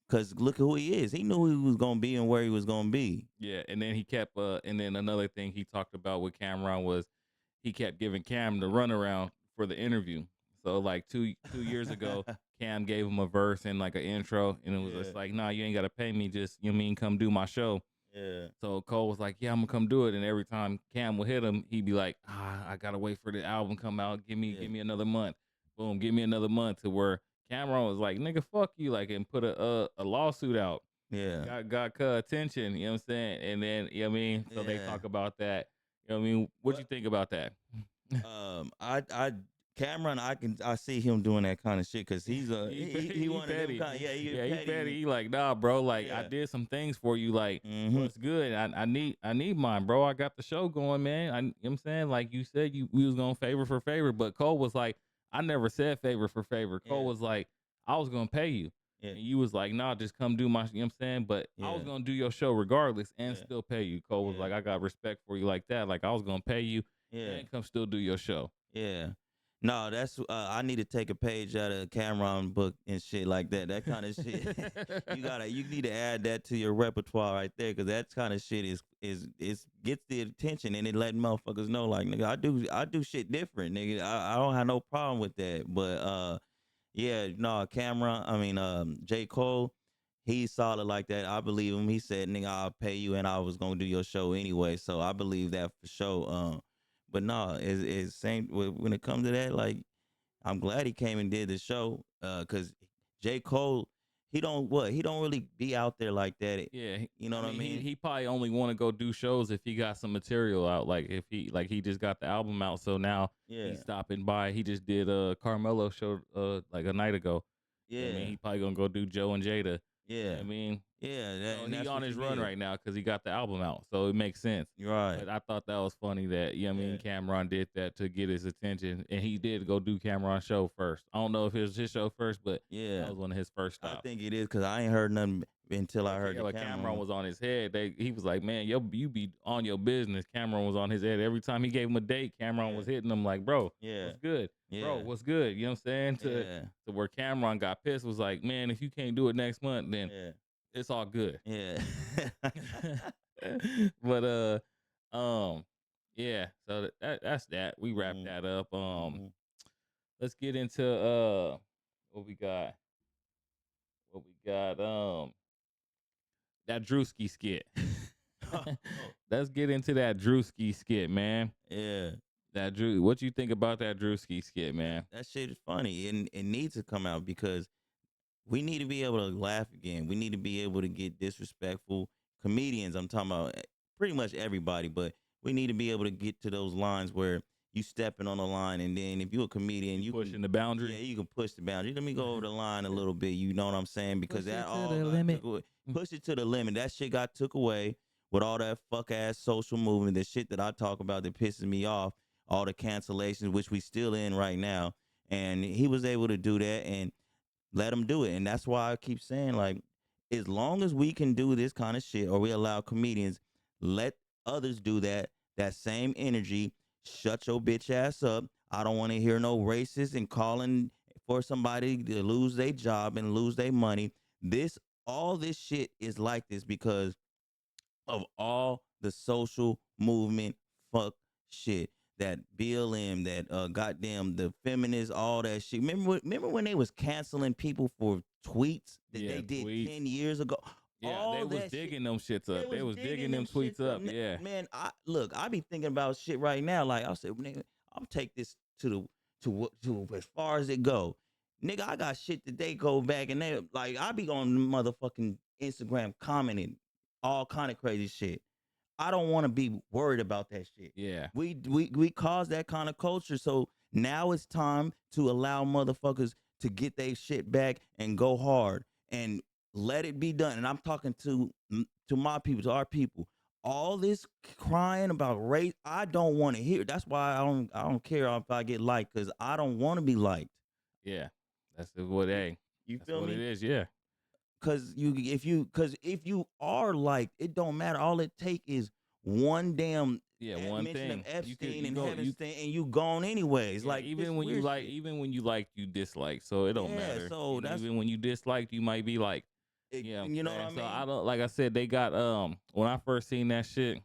because look at who he is. He knew who he was gonna be and where he was gonna be. Yeah, and then he kept. And then another thing he talked about with Cameron was he kept giving Cam the runaround for the interview. So like two years ago, Cam gave him a verse and like an intro, and it was just like, nah, you ain't gotta pay me, just you know what I mean, come do my show. Yeah. So Cole was like, yeah, I'm gonna come do it. And every time Cam would hit him, he'd be like, I gotta wait for the album come out. Give me another month. Boom, give me another month to where Cameron was like, nigga, fuck you, like, and put a lawsuit out. Yeah. Got attention, you know what I'm saying? And then, you know what I mean? So they talk about that. You know what I mean? What you think about that? I Cameron, I see him doing that kind of shit because he's he one petty. of them kind. Yeah, he petty. He like, nah, bro. Like I did some things for you. Like what's good? I need mine, bro. I got the show going, man. You know what I'm saying? Like you said, we was gonna favor for favor, but Cole was like, I never said favor for favor. Cole was like, I was gonna pay you. Yeah. And you was like, nah, just come do my, you know what I'm saying? But I was going to do your show regardless and still pay you. Cole was like, I got respect for you like that. Like, I was going to pay you and come still do your show. Yeah. No, that's, I need to take a page out of Cameron book and shit like that. That kind of shit. You need to add that to your repertoire right there because that kind of shit is gets the attention and it let motherfuckers know, like, nigga, I do shit different, nigga. I don't have no problem with that. But, yeah, no, J. Cole, he's solid like that. I believe him. He said, nigga, I'll pay you and I was going to do your show anyway. So I believe that for sure. But no, it's same when it comes to that, like, I'm glad he came and did the show. Cause J. Cole, he don't really be out there like that. Yeah, you know what I mean? He probably only want to go do shows if he got some material out. Like if he just got the album out, so now he's stopping by. He just did a Carmelo show like a night ago. Yeah, I mean, he probably gonna go do Joe and Jada. Yeah, you know I mean, yeah, so he on his run right now because he got the album out, so it makes sense. Right. But I thought that was funny that I mean, Cameron did that to get his attention, and he did go do Cameron's show first. I don't know if it was his show first, but that was one of his first stops. I think it is because I ain't heard nothing until I heard the Cameron was on his head. He was like, man, you be on your business. Cameron was on his head. Every time he gave him a date, Cameron was hitting him like, bro, what's good? Bro, what's good? You know what I'm saying? To where Cameron got pissed, was like, man, if you can't do it next month, then it's all good. Yeah. But yeah, so that's that. We wrap that up. Let's get into what we got. That Druski skit. Let's get into that Druski skit, man. Yeah. What you think about that Druski skit, man? That shit is funny and it needs to come out because we need to be able to laugh again. We need to be able to get disrespectful. Comedians, I'm talking about pretty much everybody, but we need to be able to get to those lines where you stepping on the line, and then if you're a comedian, you pushing the boundary. Yeah, you can push the boundary. Let me go over the line a little bit. You know what I'm saying? Because push that all the limit. Push it to the limit. That shit got took away with all that fuck ass social movement. The shit that I talk about that pisses me off. All the cancellations, which we still in right now, and he was able to do that and let him do it. And that's why I keep saying, like, as long as we can do this kind of shit, or we allow comedians, let others do that same energy. Shut your bitch ass up. I don't want to hear no racist and calling for somebody to lose their job and lose their money. All this shit is like this because of all the social movement fuck shit. That BLM, that goddamn the feminists, all that shit. Remember when they was canceling people for tweets that they did 10 years ago? Yeah, they was digging them shits up. They was digging them tweets up. Yeah, man. I be thinking about shit right now. Like I said, nigga, I'll take this to as far as it go. Nigga, I got shit that they go back and they like I be on motherfucking Instagram commenting all kind of crazy shit. I don't want to be worried about that shit. Yeah. We caused that kind of culture, so now it's time to allow motherfuckers to get their shit back and go hard and let it be done. And I'm talking to my people, to our people. All this crying about race, I don't want to hear. That's why I don't care if I get liked, because I don't want to be liked. Yeah. That's what You that's feel what me? it is, yeah. Cause if you are liked, it don't matter. All it take is one damn One mention thing. of Epstein and go, Epstein, and you gone anyways. yeah, Like even when you like, shit. even when you like, you dislike. So it don't Yeah, matter. so And that's- even when you dislike, you might be like, yeah, you know what I mean. So I don't, like I said, they got when I first seen that shit.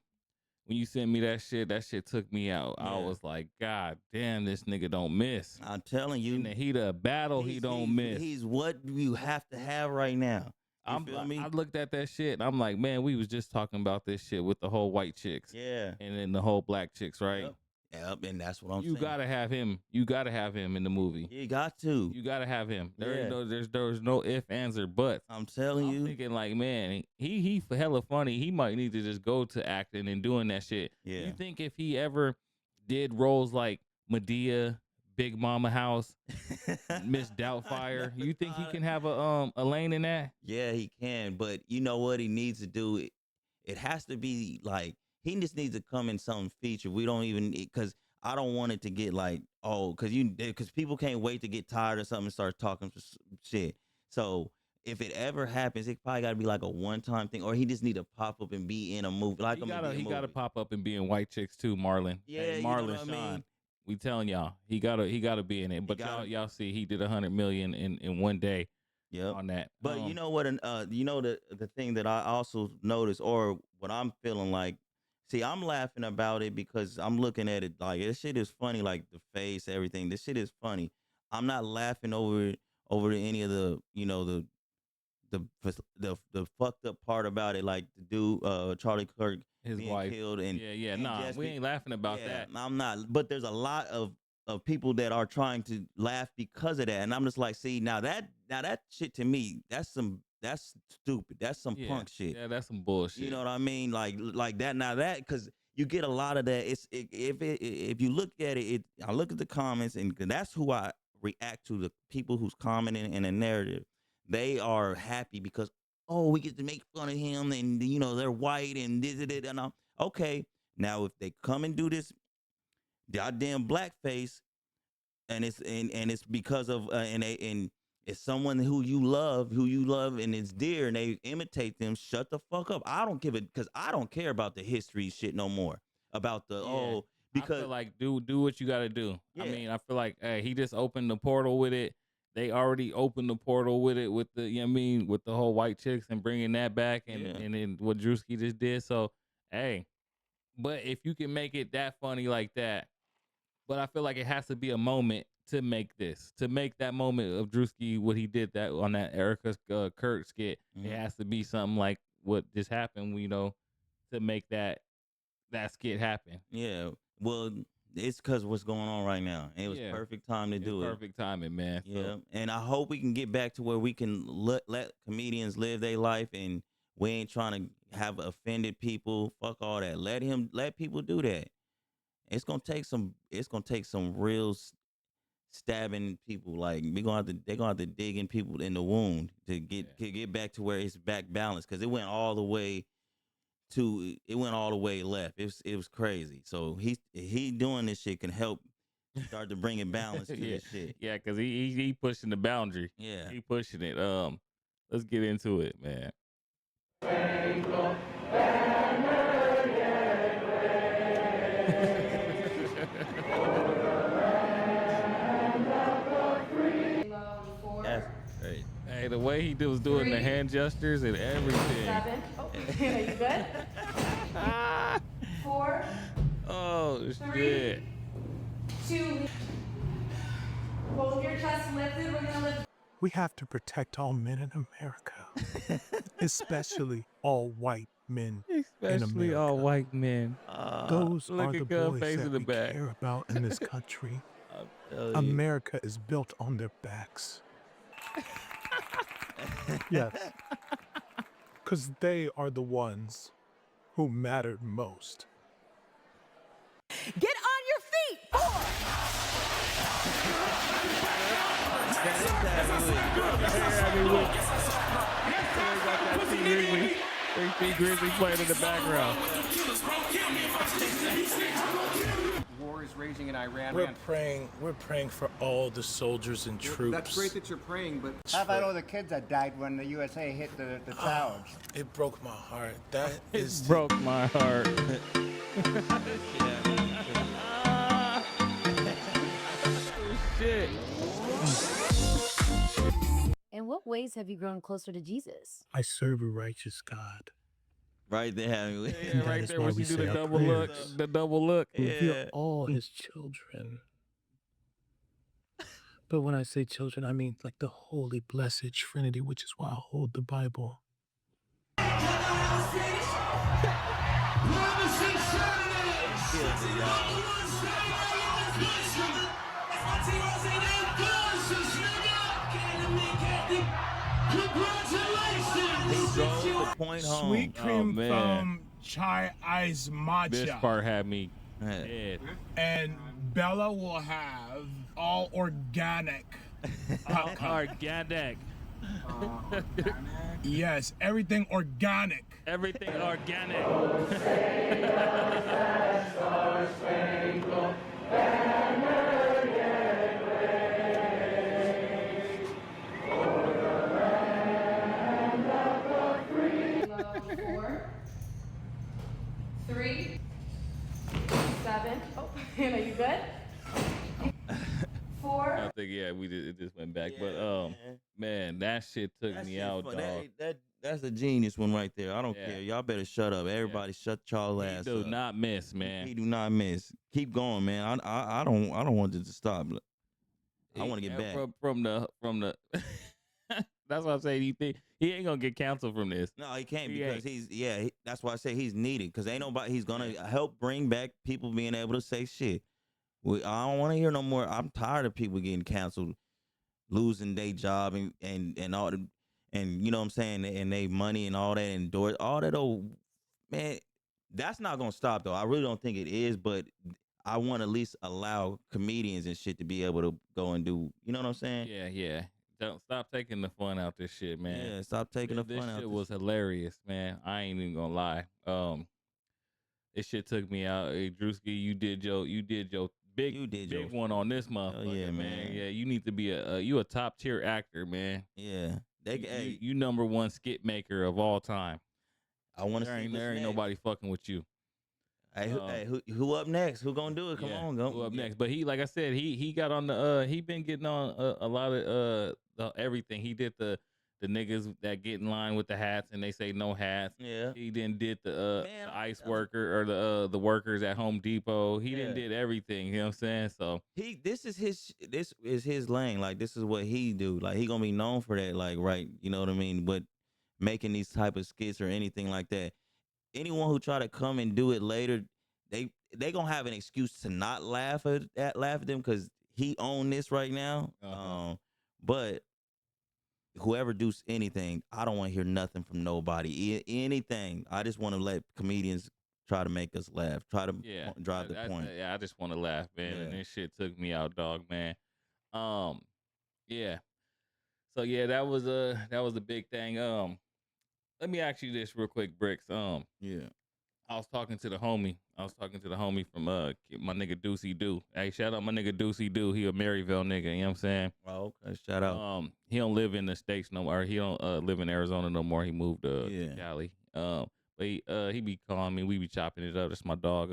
When you sent me that shit took me out. I Yeah. was like, God damn, this nigga don't miss. I'm telling you, In the heat of battle, he don't miss. He's what you have to have right now. You feel me? I looked at that shit and I'm like, man, we was just talking about this shit with the whole white chicks. Yeah. And then the whole black chicks, right? Yep, and that's what I'm saying. You gotta have him. You gotta have him in the movie. You got to. You gotta have him. There's Yeah. there's no ifs, ands, or buts. I'm telling you. I'm thinking like, man, he hella funny. He might need to just go to acting and doing that shit. Yeah. You think if he ever did roles like Medea, Big Mama House, Miss Doubtfire, you think he can have a lane in that? Yeah, he can. But you know what he needs to do? It has to be like he just needs to come in some feature. We don't even, because I don't want it to get like, oh, because people can't wait to get tired of something and start talking shit. So if it ever happens, it probably got to be like a one-time thing, or he just need to pop up and be in a movie. Like He gotta pop up and be in White Chicks too, Marlon. Yeah, hey, you know Marlon what I Sean. mean? We telling y'all, he gotta be in it. But y'all see, he did 100 million in one day. Yep. On that. But you know what? You know the thing that I also noticed, or what I'm feeling like. See, I'm laughing about it because I'm looking at it like this shit is funny, like the face, everything. This shit is funny. I'm not laughing over any of the the fucked up part about it, like the dude Charlie Kirk his being wife killed and nah, we ain't laughing about that. I'm not. But there's a lot of people that are trying to laugh because of that, and I'm just like, see, now that shit to me, that's stupid. That's some punk shit. Yeah, that's some bullshit. You know what I mean? Like that. Now that, because you get a lot of that. If you look at it, I look at the comments, and that's who I react to. The people who's commenting in a narrative, they are happy because, oh, we get to make fun of him, and they're white and this and I'm okay. Now if they come and do this goddamn blackface, and it's because of and it's someone who you love and it's dear, and they imitate them, shut the fuck up. I don't give it, because I don't care about the history shit no more about the because I feel like do what you gotta do. Yeah. I mean, I feel like he just opened the portal with it. They already opened the portal with it with the with the whole white chicks and bringing that back, and then what Druski just did. So hey, but if you can make it that funny like that, but I feel like it has to be a moment to make that moment of Druski, what he did that on that Erica Kirt skit. Mm-hmm. It has to be something like what just happened, to make that skit happen. Yeah, well, it's because what's going on right now. It was perfect time to do it. Perfect timing, man. Yeah, So, and I hope we can get back to where we can let comedians live their life, and we ain't trying to have offended people. Fuck all that. Let people do that. It's gonna take some real stabbing people. Like they're gonna have to dig in people in the wound to get back to where it's back balanced, because it went all the way left. It was crazy. So he doing this shit can help start to bring a balance to this shit. Yeah, because he pushing the boundary. Yeah, he pushing it. Let's get into it, man. that's great. Hey, the way he was doing the hand gestures and everything. 7. Oh, are you good? 4. Oh, 3, shit. 2. Hold your chest lifted. We're gonna lift. We have to protect all men in America, especially all white men in Especially America. all white men. Those Look are at the Gun boys face that in the we back. care about in this country. America is built on their backs. Yes. Because they are the ones who mattered most. Get on your feet! Grizzly playing in the background. War is raging in Iran. We're praying for all the soldiers and troops. That's great that you're praying, but How about all the kids that died when the USA hit the towers? It broke my heart. That is Broke my heart. Shit. In what ways have you grown closer to Jesus? I serve a righteous God. Right there, Yeah, That right is there why when we you do say the our double look. prayers. The double look. We are Yeah. all his children. But when I say children, I mean like the holy, blessed Trinity, which is why I hold the Bible. He drove the point home. Sweet Oh, cream man. foam chai ice matcha. This part had me Yeah. dead. And Bella will have all organic popcorn. Organic. Yes, everything organic. Everything organic. Four, 3, 7. Oh, Hannah, you good? 4. I think we did. It just went back, but man, that shit took That me shit out, fun. dog. That's a genius one right there. I don't Yeah. care. Y'all better shut up. Everybody shut y'all He ass do up. not miss, man. He do not miss. Keep going, man. I don't want it to stop. I want to get back. from the. That's what I'm saying. You think he ain't gonna get canceled from this? No, he can't He because ain't. that's why I say he's needed because ain't nobody. He's gonna help bring back people being able to say shit. I don't want to hear no more. I'm tired of people getting canceled, losing their job and all the and you know what I'm saying and they money and all that and all that old man. That's not gonna stop though. I really don't think it is, but I want to at least allow comedians and shit to be able to go and do. You know what I'm saying? Yeah. Don't stop taking the fun out this shit, man. Yeah, stop taking the This fun out. shit was hilarious, man. I ain't even gonna lie. This shit took me out. Hey, Druski, you did your big one on this motherfucker, yeah, man. man. Yeah, you need to be a top tier actor, man. Yeah, You number one skit maker of all time. I want to see. There ain't nobody fucking with you. Hey, who up next? Who gonna do it? Come on, go. Who up next? But he, like I said, he got on the he been getting on a lot of everything. He did the niggas that get in line with the hats and they say no hats. Yeah. He then did the Man, ice worker or the workers at Home Depot. He didn't did everything. You know what I'm saying? So This is his lane. Like this is what he do. Like he gonna be known for that. Like right, you know what I mean? But making these type of skits or anything like that. Anyone who try to come and do it later, they gonna have an excuse to not laugh at them because he own this right now. But whoever does anything, I don't want to hear nothing from nobody. Anything. I just want to let comedians try to make us laugh. Try to drive the point. I just want to laugh, man. And this shit took me out, dog, man. Yeah. So yeah, that was a big thing. Let me ask you this real quick, Bricks. Yeah. I was talking to the homie from my nigga Deucey Doo. Hey, shout out my nigga Deucey Doo. He a Maryville nigga, you know what I'm saying? Oh, okay. Shout out. He don't live in the States no more. He don't live in Arizona no more. He moved to Cali. But he be calling me. We be chopping it up. That's my dog.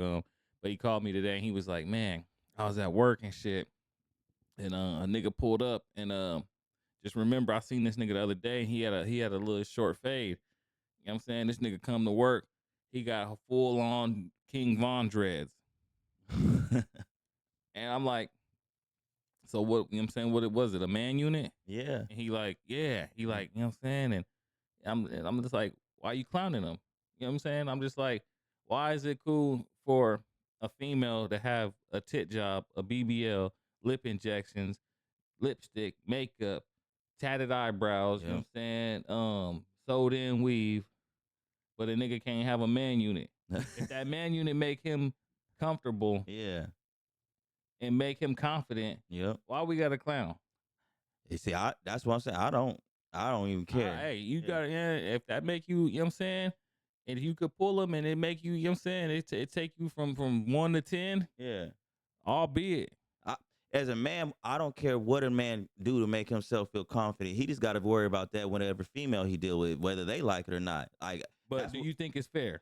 But he called me today and he was like, man, I was at work and shit. And a nigga pulled up and just remember I seen this nigga the other day. He had a little short fade. You know what I'm saying? This nigga come to work. He got full on King Von dreads. And I'm like, so what, you know what I'm saying? What was it? A man unit? Yeah. And he like, yeah. He like, you know what I'm saying? And I'm just like, why you clowning him? You know what I'm saying? I'm just like, why is it cool for a female to have a tit job, a BBL, lip injections, lipstick, makeup, tatted eyebrows, you know Yeah. what I'm saying? Sewed in weave, but a nigga can't have a man unit. If that man unit make him comfortable Yeah. and make him confident, Yep. why we got a clown? You see, that's what I'm saying. I don't even care. Hey, you Yeah. got if that make you, you know what I'm saying? And if you could pull them and it make you, you know what I'm saying? It take you from 1 to 10, Yeah. albeit. As a man, I don't care what a man do to make himself feel confident. He just got to worry about that whenever female he deal with, whether they like it or not. Like, But do you think it's fair?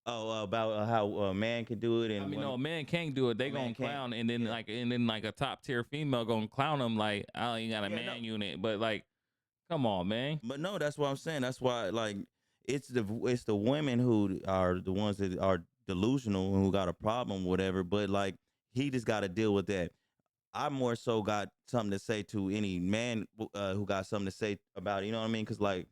about how a man can do it, and I mean, no, a man can't do it. They A man gonna can't, clown, and then yeah. like a top tier female gonna clown him like, I ain't got a Yeah, man no. unit. But like, come on, man. But no, that's what I'm saying. That's why, like, it's the women who are the ones that are delusional and who got a problem, whatever. But like, he just got to deal with that. I more so got something to say to any man who got something to say about it. You know what I mean? Because like,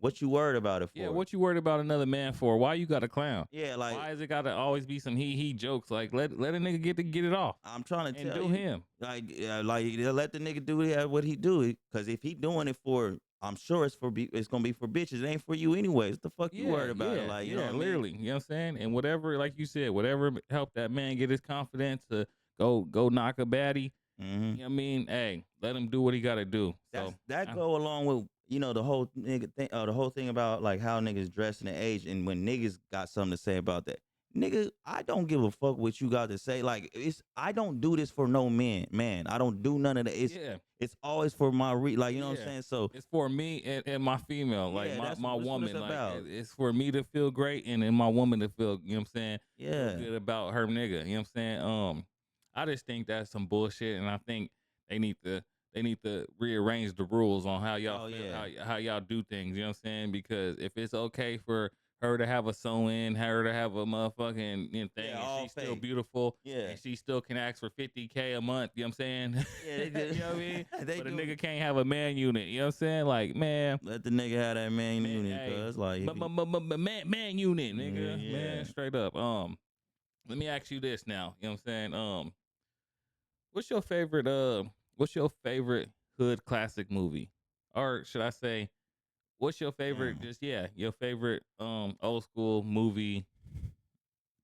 what you worried about it for? Yeah, what you worried about another man for? Why you got a clown? Yeah, like, Why is it gotta always be some he jokes? Like let a nigga get it off I'm trying to and tell do you, him. like let the nigga do what he do. Because if he doing it for, I'm sure it's gonna be for bitches. It ain't for you anyways. What the fuck you worried about it? Like, you know what I mean? literally. You know what I'm saying? And whatever, like you said, whatever help that man get his confidence to go knock a baddie. Mm-hmm. You know what I mean? Hey, let him do what he gotta do. So That go along with, you know, the whole nigga thing, the whole thing about like how niggas dress in the age, and when niggas got something to say about that. Nigga, I don't give a fuck what you got to say. Like, I don't do this for no man. I don't do none of that. It's always for my like, you know what I'm saying? So it's for me and my female, like Yeah, my that's what woman. it's Like about. it's for me to feel great and then my woman to feel, you know what I'm saying? Yeah. Feel good about her nigga. You know what I'm saying? I just think that's some bullshit, and I think they need to rearrange the rules on how y'all feel, how y'all do things. You know what I'm saying? Because if it's okay for her to have a sew-in, her to have a motherfucking, you know, thing, and all she's still fake. beautiful, Yeah. and she still can ask for $50K a month. You know what I'm saying? Yeah, they do. You know what I mean? They But a do. nigga can't have a man unit. You know what I'm saying? Like, man, Let the nigga have that man unit, hey, cuz like, man unit, nigga, Yeah. man, straight up. Let me ask you this now. You know what I'm saying? What's your favorite hood classic movie? Or should I say, what's your favorite your favorite old school movie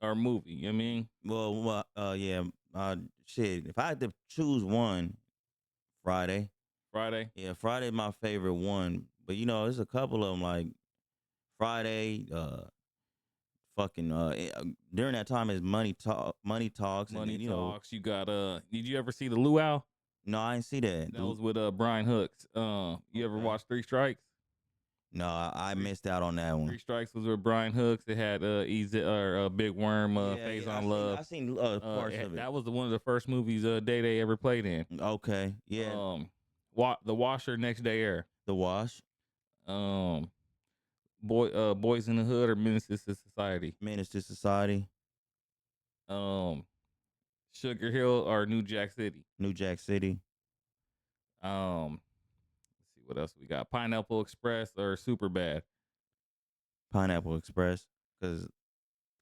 or movie, you know what I mean? Well, shit. If I had to choose one, Friday. Friday? Yeah, Friday my favorite one. But you know, there's a couple of them like Friday, during that time is Money Talks, and Money then, you know, Talks. You got did you ever see the Luau? no, I didn't see that. That was with Brian Hooks. You ever Okay. watched Three Strikes? No, I missed out on that one. Three Strikes was with Brian Hooks. It had Easy or Big Worm, Phase on Love. I seen parts of it. That was one of the first movies Day ever played in. Okay, yeah. The Washer, Next Day Air. The Wash. Boys in the Hood or Menace to Society. Menace to Society. Sugar Hill or New Jack City. New Jack City. Let's see what else we got. Pineapple Express or Super Bad. Pineapple Express. Cause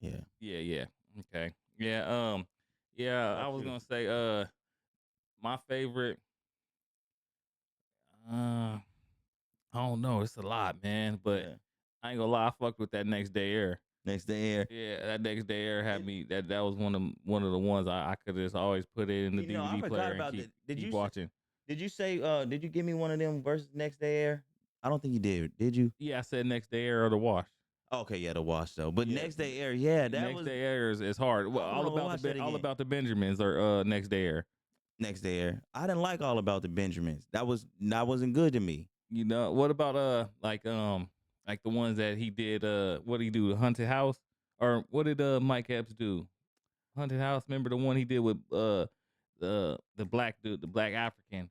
yeah. Yeah. Okay. Yeah. I was gonna say my favorite. I don't know. It's a lot, man. But I ain't gonna lie. I fucked with that Next Day Air. Next Day Air. Yeah, that Next Day Air had me. That was one of the ones I could just always put it in the DVD player and keep watching. Did you say? Did you give me one of them versus Next Day Air? I don't think you did. Did you? Yeah, I said Next Day Air or The Wash. Okay, yeah, The Wash though. But Yeah. Next Day Air, yeah, Next Day Air is hard. Well, all about the Benjamins or Next Day Air. Next Day Air. I didn't like All About the Benjamins. That wasn't good to me. You know what about like the ones that he did what did he do, Haunted House, or what did Mike Epps do? Haunted House. Remember the one he did with the black dude, the black African.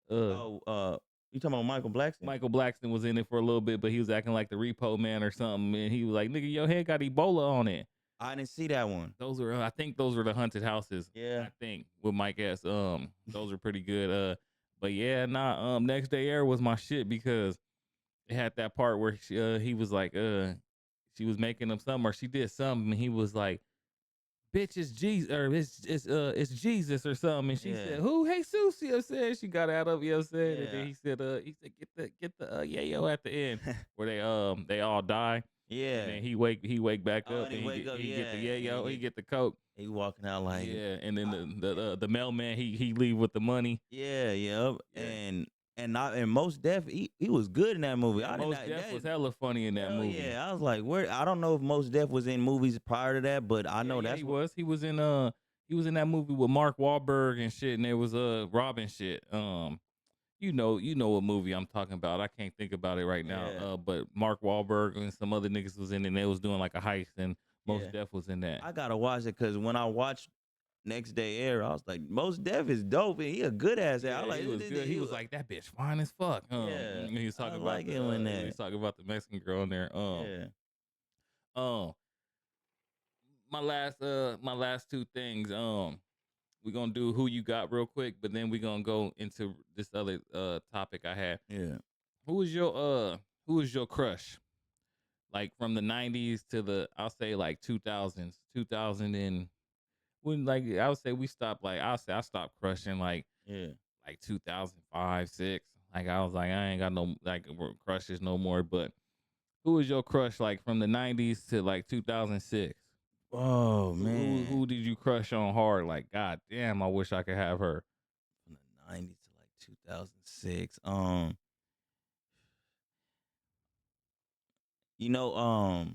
You talking about Michael Blackson? Michael Blackson was in it for a little bit, but he was acting like the Repo Man or something, and he was like, "Nigga, your head got Ebola on it." I didn't see that one. I think those were the Haunted Houses. Yeah. I think with Mike S. Those are pretty good. But yeah, Next Day Air was my shit because it had that part where he was like, she was making him something or she did something, and he was like, bitch, it's Jesus, or it's Jesus or something. And she Yeah. said, who? Hey, Susie, you know what I'm saying? She got out of, you know what I'm saying? And Yeah. then he said, get the yayo at the end where they all die. Yeah. And then he wake back Oh, up and he wake up, he get the yeah, and yayo, he he get- get the coke. He walking out like Yeah, and then the mailman he leave with the money. yeah, yep. Yeah. And Most Def he was good in that movie. I did Most not, Def that- was hella funny in that hell movie. Yeah, I was like, where? I don't know if Most Def was in movies prior to that, but I know Yeah, that's he what. was. He was in that movie with Mark Wahlberg and shit, and there was Robin shit. You know what movie I'm talking about. I can't think about it right now. Yeah. But Mark Wahlberg and some other niggas was in it, and they was doing like a heist, and Most Yeah. Def was in that. I gotta watch it because when I watched Next Day Air, I was like, Most Def is dope, and he a good ass. I was like, he was good. He was like, that bitch fine as fuck. Yeah. And he was I talking about like it when he that- was talking about the Mexican girl in there. yeah. My last two things. We're gonna do who you got real quick, but then we're gonna go into this other topic I had. Yeah. Who was your crush? Like from the 90s to the, I'll say like 2000s, 2000 and when, like, I would say we stopped, like, I stopped crushing like Yeah. 2005, 6. Like I was like, I ain't got no like crushes no more. But who was your crush like from the 90s to like 2006? Oh man. Who did you crush on hard? Like, god damn, I wish I could have her. From the 90s to like 2006. You know,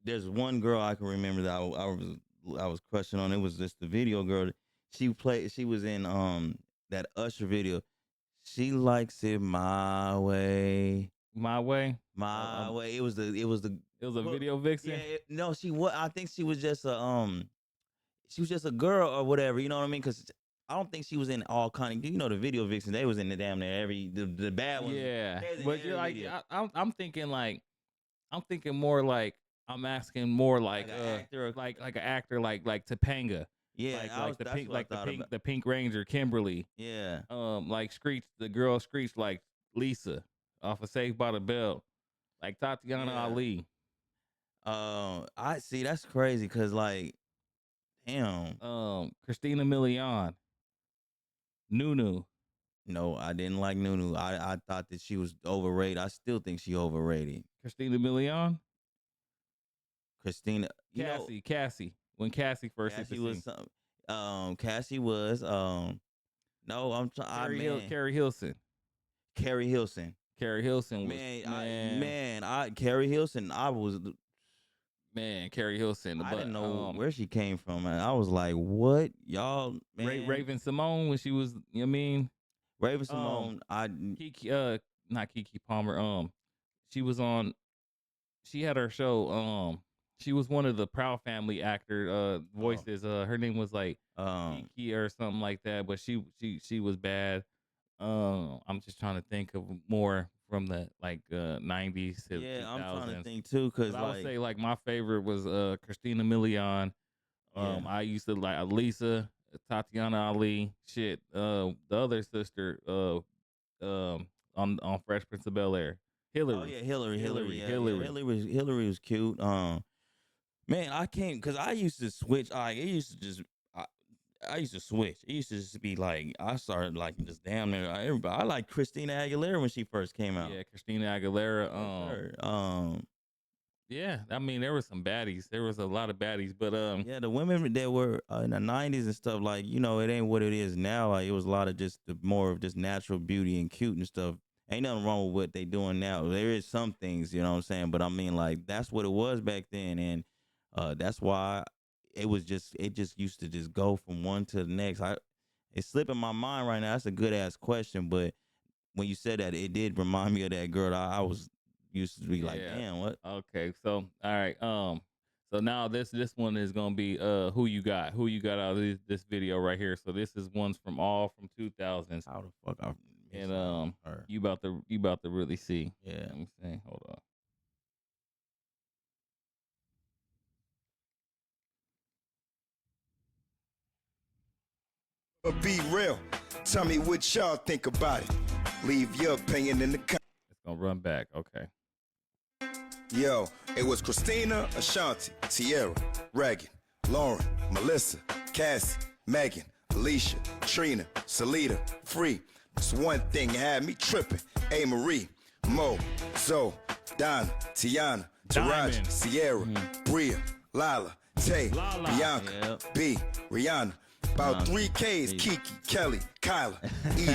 there's one girl I can remember that I was crushing on. It was just the video girl. She was in that Usher video. She likes it my way. My way. My way. It was a Video vixen. Yeah, no, she was. I think she was just a girl or whatever. You know what I mean? Because I don't think she was in all kind of. You know, the video vixen. They was in the damn near the bad ones. Yeah, they was in but every you're like, video. I'm thinking more like, I'm asking more like Like an actor? like an actor, like Topanga. Yeah, The Pink Ranger, Kimberly. Yeah. Like Screech, the girl Screech, like Lisa off of Saved by the Bell, like Tatiana Yeah. Ali. I see. That's crazy because like, damn. Christina Milian. Nunu. No, I didn't like Nunu. I thought that she was overrated. I still think she overrated. Christina Milian. Christina. You know, Cassie. When Cassie first hit the Cassie was scene. some. Cassie was. No, I'm trying. Carrie Hilson. Carrie Hilson. Carrie Hilson was Carrie Hilson. Carrie Hilson. I didn't know where she came from. And I was like, what, y'all? Man. Raven Simone when she was, you know what I mean? Raven Simone. Kiki, not Kiki Palmer. She was on. She had her show. She was one of the Proud Family actor voices. Her name was like Kiki or something like that. But she was bad. I'm just trying to think of more from the like 90s to 2000s. I'm trying to think too, because I would say like my favorite was Christina Milian. I used to like Lisa, Tatiana Ali. Shit, the other sister on Fresh Prince of Bel-Air, Hillary. Oh yeah, Hillary. Hillary was cute. Man, I can't, because I used to switch. I used to switch. It used to just be like, I started liking just damn near everybody. I like Christina Aguilera when she first came out. Yeah, Christina Aguilera. Yeah, I mean there were some baddies. There was a lot of baddies, but yeah, the women that were in the 90s and stuff, like, you know, it ain't what it is now. Like, it was a lot of just more of just natural beauty and cute and stuff. Ain't nothing wrong with what they doing now. There is some things, you know what I'm saying, but I mean, like, that's what it was back then, and that's why it just used to just go from one to the next. It's slipping my mind right now. That's a good ass question, but when you said that, it did remind me of that girl. I was used to be like, damn, what? Okay, so all right, so now this one is gonna be who you got out of this video right here. So this is ones from 2000s. How the fuck I and you about to really see. Yeah, let me see. Hold on. But be real. Tell me what y'all think about it. Leave your opinion in the comments. It's gonna run back. Okay. Yo, it was Christina, Ashanti, Tierra, Reagan, Lauren, Melissa, Cassie, Megan, Alicia, Trina, Salida, Free. This one thing had me tripping. A. Marie, Mo, Zoe, Donna, Tiana, Taraji, Diamond. Sierra, Bria, Lala, Tay, Lala. Bianca, Yep. B, Rihanna. About Rihanna. 3 Ks, Yeah. Kiki, Kelly, Kyla, Eve,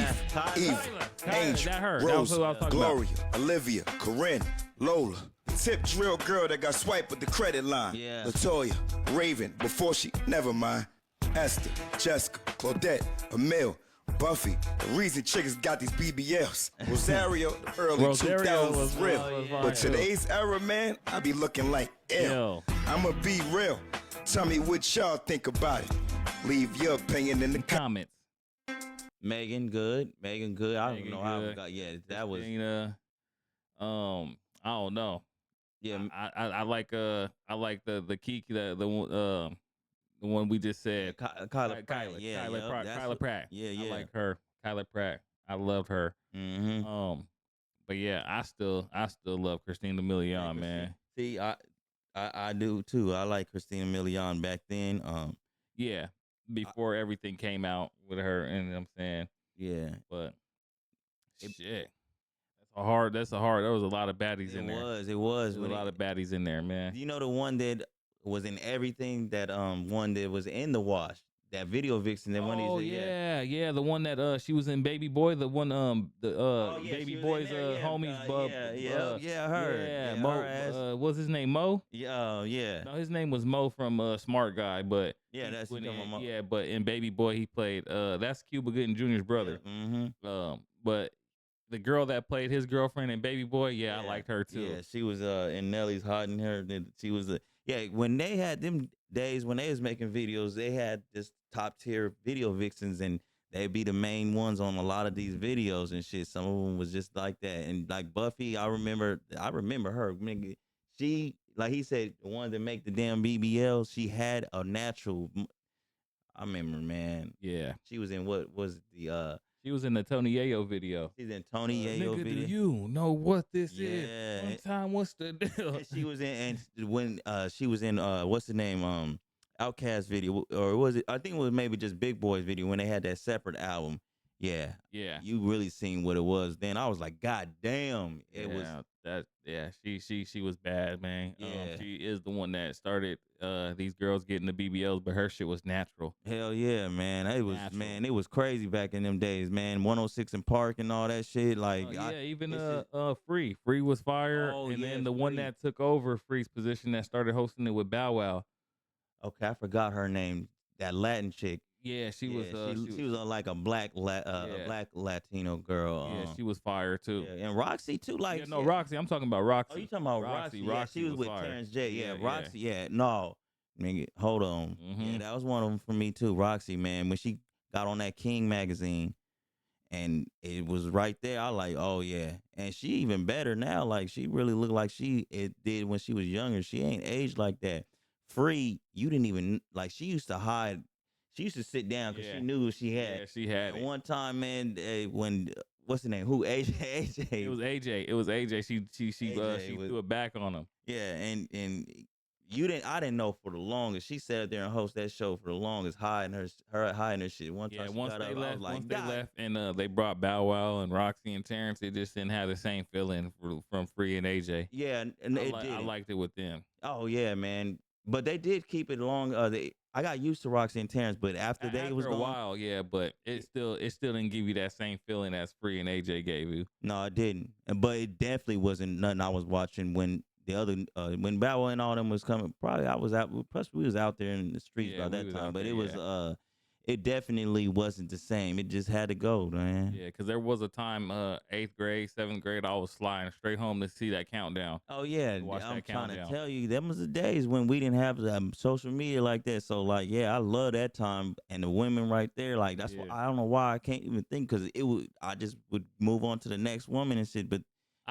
Eva, Tyler, Angel, that her. That Rose, was who I was talking Gloria, Olivia, Corinne, Lola. Tip drill girl that got swiped with the credit line. Yeah. Latoya, Raven, before she, never mind. Esther, Jessica, Claudette, Emil, Buffy. The reason chickens got these BBLs. Rosario, the early Rosario 2000s was real. was fire, But too. today's era, man, I be looking like ill. Yo. I'ma be real. Tell me what y'all think about it. Leave your opinion in the comments. Comments. Megan good. Megan good. I don't Megan know how we good. got. Yeah, that was. Christina, I don't know. Yeah, I like the Kiki the one we just said. Kyla Pratt. Yeah, Kyla yep, Pratt. that's Kyla what- Pratt. Yeah, I yeah. like her. Kyla Pratt. I loved her. Mm-hmm. But yeah, I still love Christina Milian, man. See, I do too. I like Christina Milian back then. Yeah, before everything came out with her, and you know what I'm saying, Yeah, but shit, that's a hard. There was a lot of baddies in there. it was. There was a lot of baddies in there, man. You know the one that was in everything. That one that was in the wash. That video vixen. That one. Oh yeah, the one that she was in Baby Boy, the one Baby she was in Boy's there, yeah, homies, her. yeah, Yeah, Mo, her ass. what's his name, Mo? Yeah. No, his name was Mo from Smart Guy, but Yeah, that's when you talking about Mo. yeah, but in Baby Boy he played that's Cuba Gooding Jr.'s brother. Mm-hmm. But the girl that played his girlfriend in Baby Boy, yeah, I liked her too. Yeah, she was in Nelly's hiding her. She was when they had them days when they was making videos, they had this top tier video vixens and they'd be the main ones on a lot of these videos and shit. Some of them was just like that. And like Buffy, I remember her. Nigga, she, like he said, the one that make the damn BBL, she had a natural. I remember, man. Yeah. She was in what was the She was in the Tony Yayo video. She's in Tony Yayo Nigga, video. do you know what this Yeah. is? One time, what's the deal? And she was in, and when she was in, what's the name, Outkast video, or was it? I think it was maybe just Big Boy's video when they had that separate album. Yeah, Yeah. you really seen what it was. Then I was like, God damn, it was. She was bad, man. Yeah. She is the one that started these girls getting the BBLs, but her shit was natural. Hell yeah, man. It was Natural. man, it was crazy back in them days, man. 106 and Park and all that shit. Like, Even it's Free was fire, Oh, and yeah, then the one Free. that took over Free's position that started hosting it with Bow Wow. okay, I forgot her name. That Latin chick. Yeah, she was. She was like a black Latino girl. Yeah, she was fire too. Yeah, and Roxy too. Like, Yeah, no, Roxy. I'm talking about Roxy. Oh, you talking about Roxy? Yeah, Roxy she was with fire. Terrence J. Yeah, Yeah, Roxy. Yeah, no, nigga, hold on. Mhm. Yeah, that was one of them for me too. Roxy, man, when she got on that King magazine, and it was right there. I like, oh yeah, and she even better now. Like, she really looked like it did when she was younger. She ain't aged like that. Free, you didn't even like. She used to hide. She used to sit down because Yeah. she knew what she had. Yeah, she had And it. one time, man, when what's the name? Who AJ? It was AJ. It was AJ. She AJ was- threw it back on him. Yeah, and you didn't. I didn't know for the longest. She sat there and host that show for the longest, hiding her shit. One time Yeah, she once got they up, I left, was like, once they God. left, and they brought Bow Wow and Roxy and Terrence, it just didn't have the same feeling from Free and AJ. Yeah, and it I did. liked it with them. Oh yeah, man. But they did keep it long. I got used to Roxy and Terrence, but after they After was a gone, while, yeah, but it still didn't give you that same feeling as Free and AJ gave you. no, it didn't. But it definitely wasn't nothing I was watching when the other when Bow Wow and all them was coming. Probably I was out. Plus we was out there in the streets Yeah, by we that was time. out But there, it was yeah. it definitely wasn't the same. It just had to go, man. Yeah, because there was a time, 8th grade, 7th grade, I was flying straight home to see that countdown. Oh yeah, To watch I'm that trying to countdown. tell you, them was the days when we didn't have social media like that. So like, yeah, I love that time and the women right there. Like that's why Yeah. I don't know why I can't even think because I just would move on to the next woman and shit. But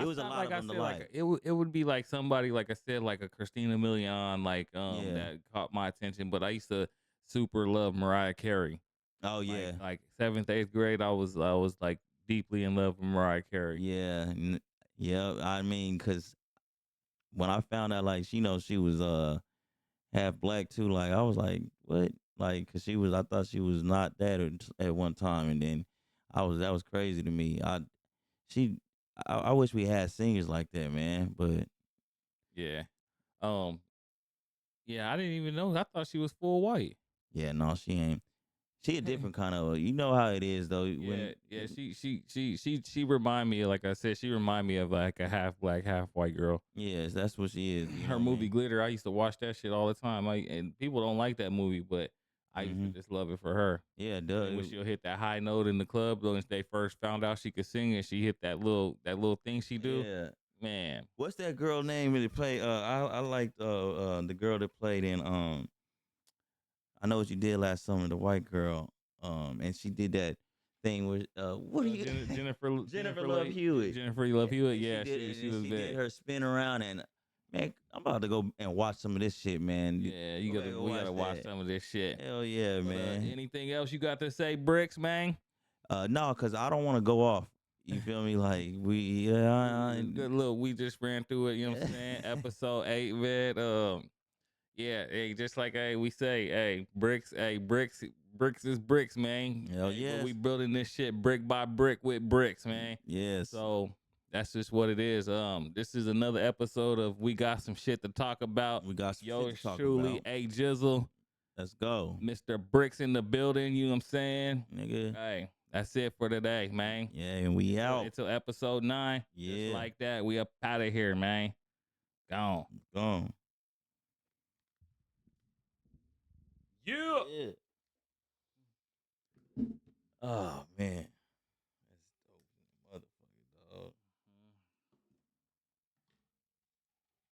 it was a It's not lot like of I them to said, like. it would be like somebody, like I said, like a Christina Milian, like Yeah. that caught my attention. But I used to super love Mariah Carey. Oh yeah, Like 7th, 8th grade, I was like deeply in love with Mariah Carey. yeah, yeah. I mean, cause when I found out like she was half black too, like I was like, what? Like, cause I thought she was not that at one time, and then that was crazy to me. She, I wish we had singers like that, man. But Yeah. Um. Yeah, I didn't even know. I thought she was full white. yeah, no, she ain't. She a different kind of. You know how it is though. Yeah. She remind me, like I said, she remind me of like a half black, half white girl. Yes, that's what she is. You know Her what I movie mean? Glitter, I used to watch that shit all the time. And people don't like that movie, but I used to just love it for her. Yeah, And when she'll hit that high note in the club, when they first found out she could sing, and she hit that little thing she do. Yeah. Man, What's that girl name that play? I liked the girl that played in I Know What You Did Last Summer, the white girl. And she did that thing with what are you Jennifer Love Hewitt. Jennifer Love Hewitt. Yeah, she was did bad. her spin around, and man, I'm about to go and watch some of this shit, man. Yeah, we gotta watch some of this shit. Hell yeah, man. Anything else you got to say, Bricks, man? No, cause I don't want to go off. You feel me? Like Good look, we just ran through it. You know what I'm saying? Episode 8, man. Yeah, hey, just like we say, bricks is bricks, man. Hell hey, yes. We building this shit brick by brick with bricks, man. Yes. So that's just what it is. This is another episode of We Got Some Shit to Talk About. We got some shit to talk truly, about. A Jizzle. Let's go. Mr. Bricks in the building, you know what I'm saying? Nigga. Hey, that's it for today, man. Yeah, and we out. Until episode 9. Yeah. Just like that. We up out of here, man. Gone. Yeah. Oh man.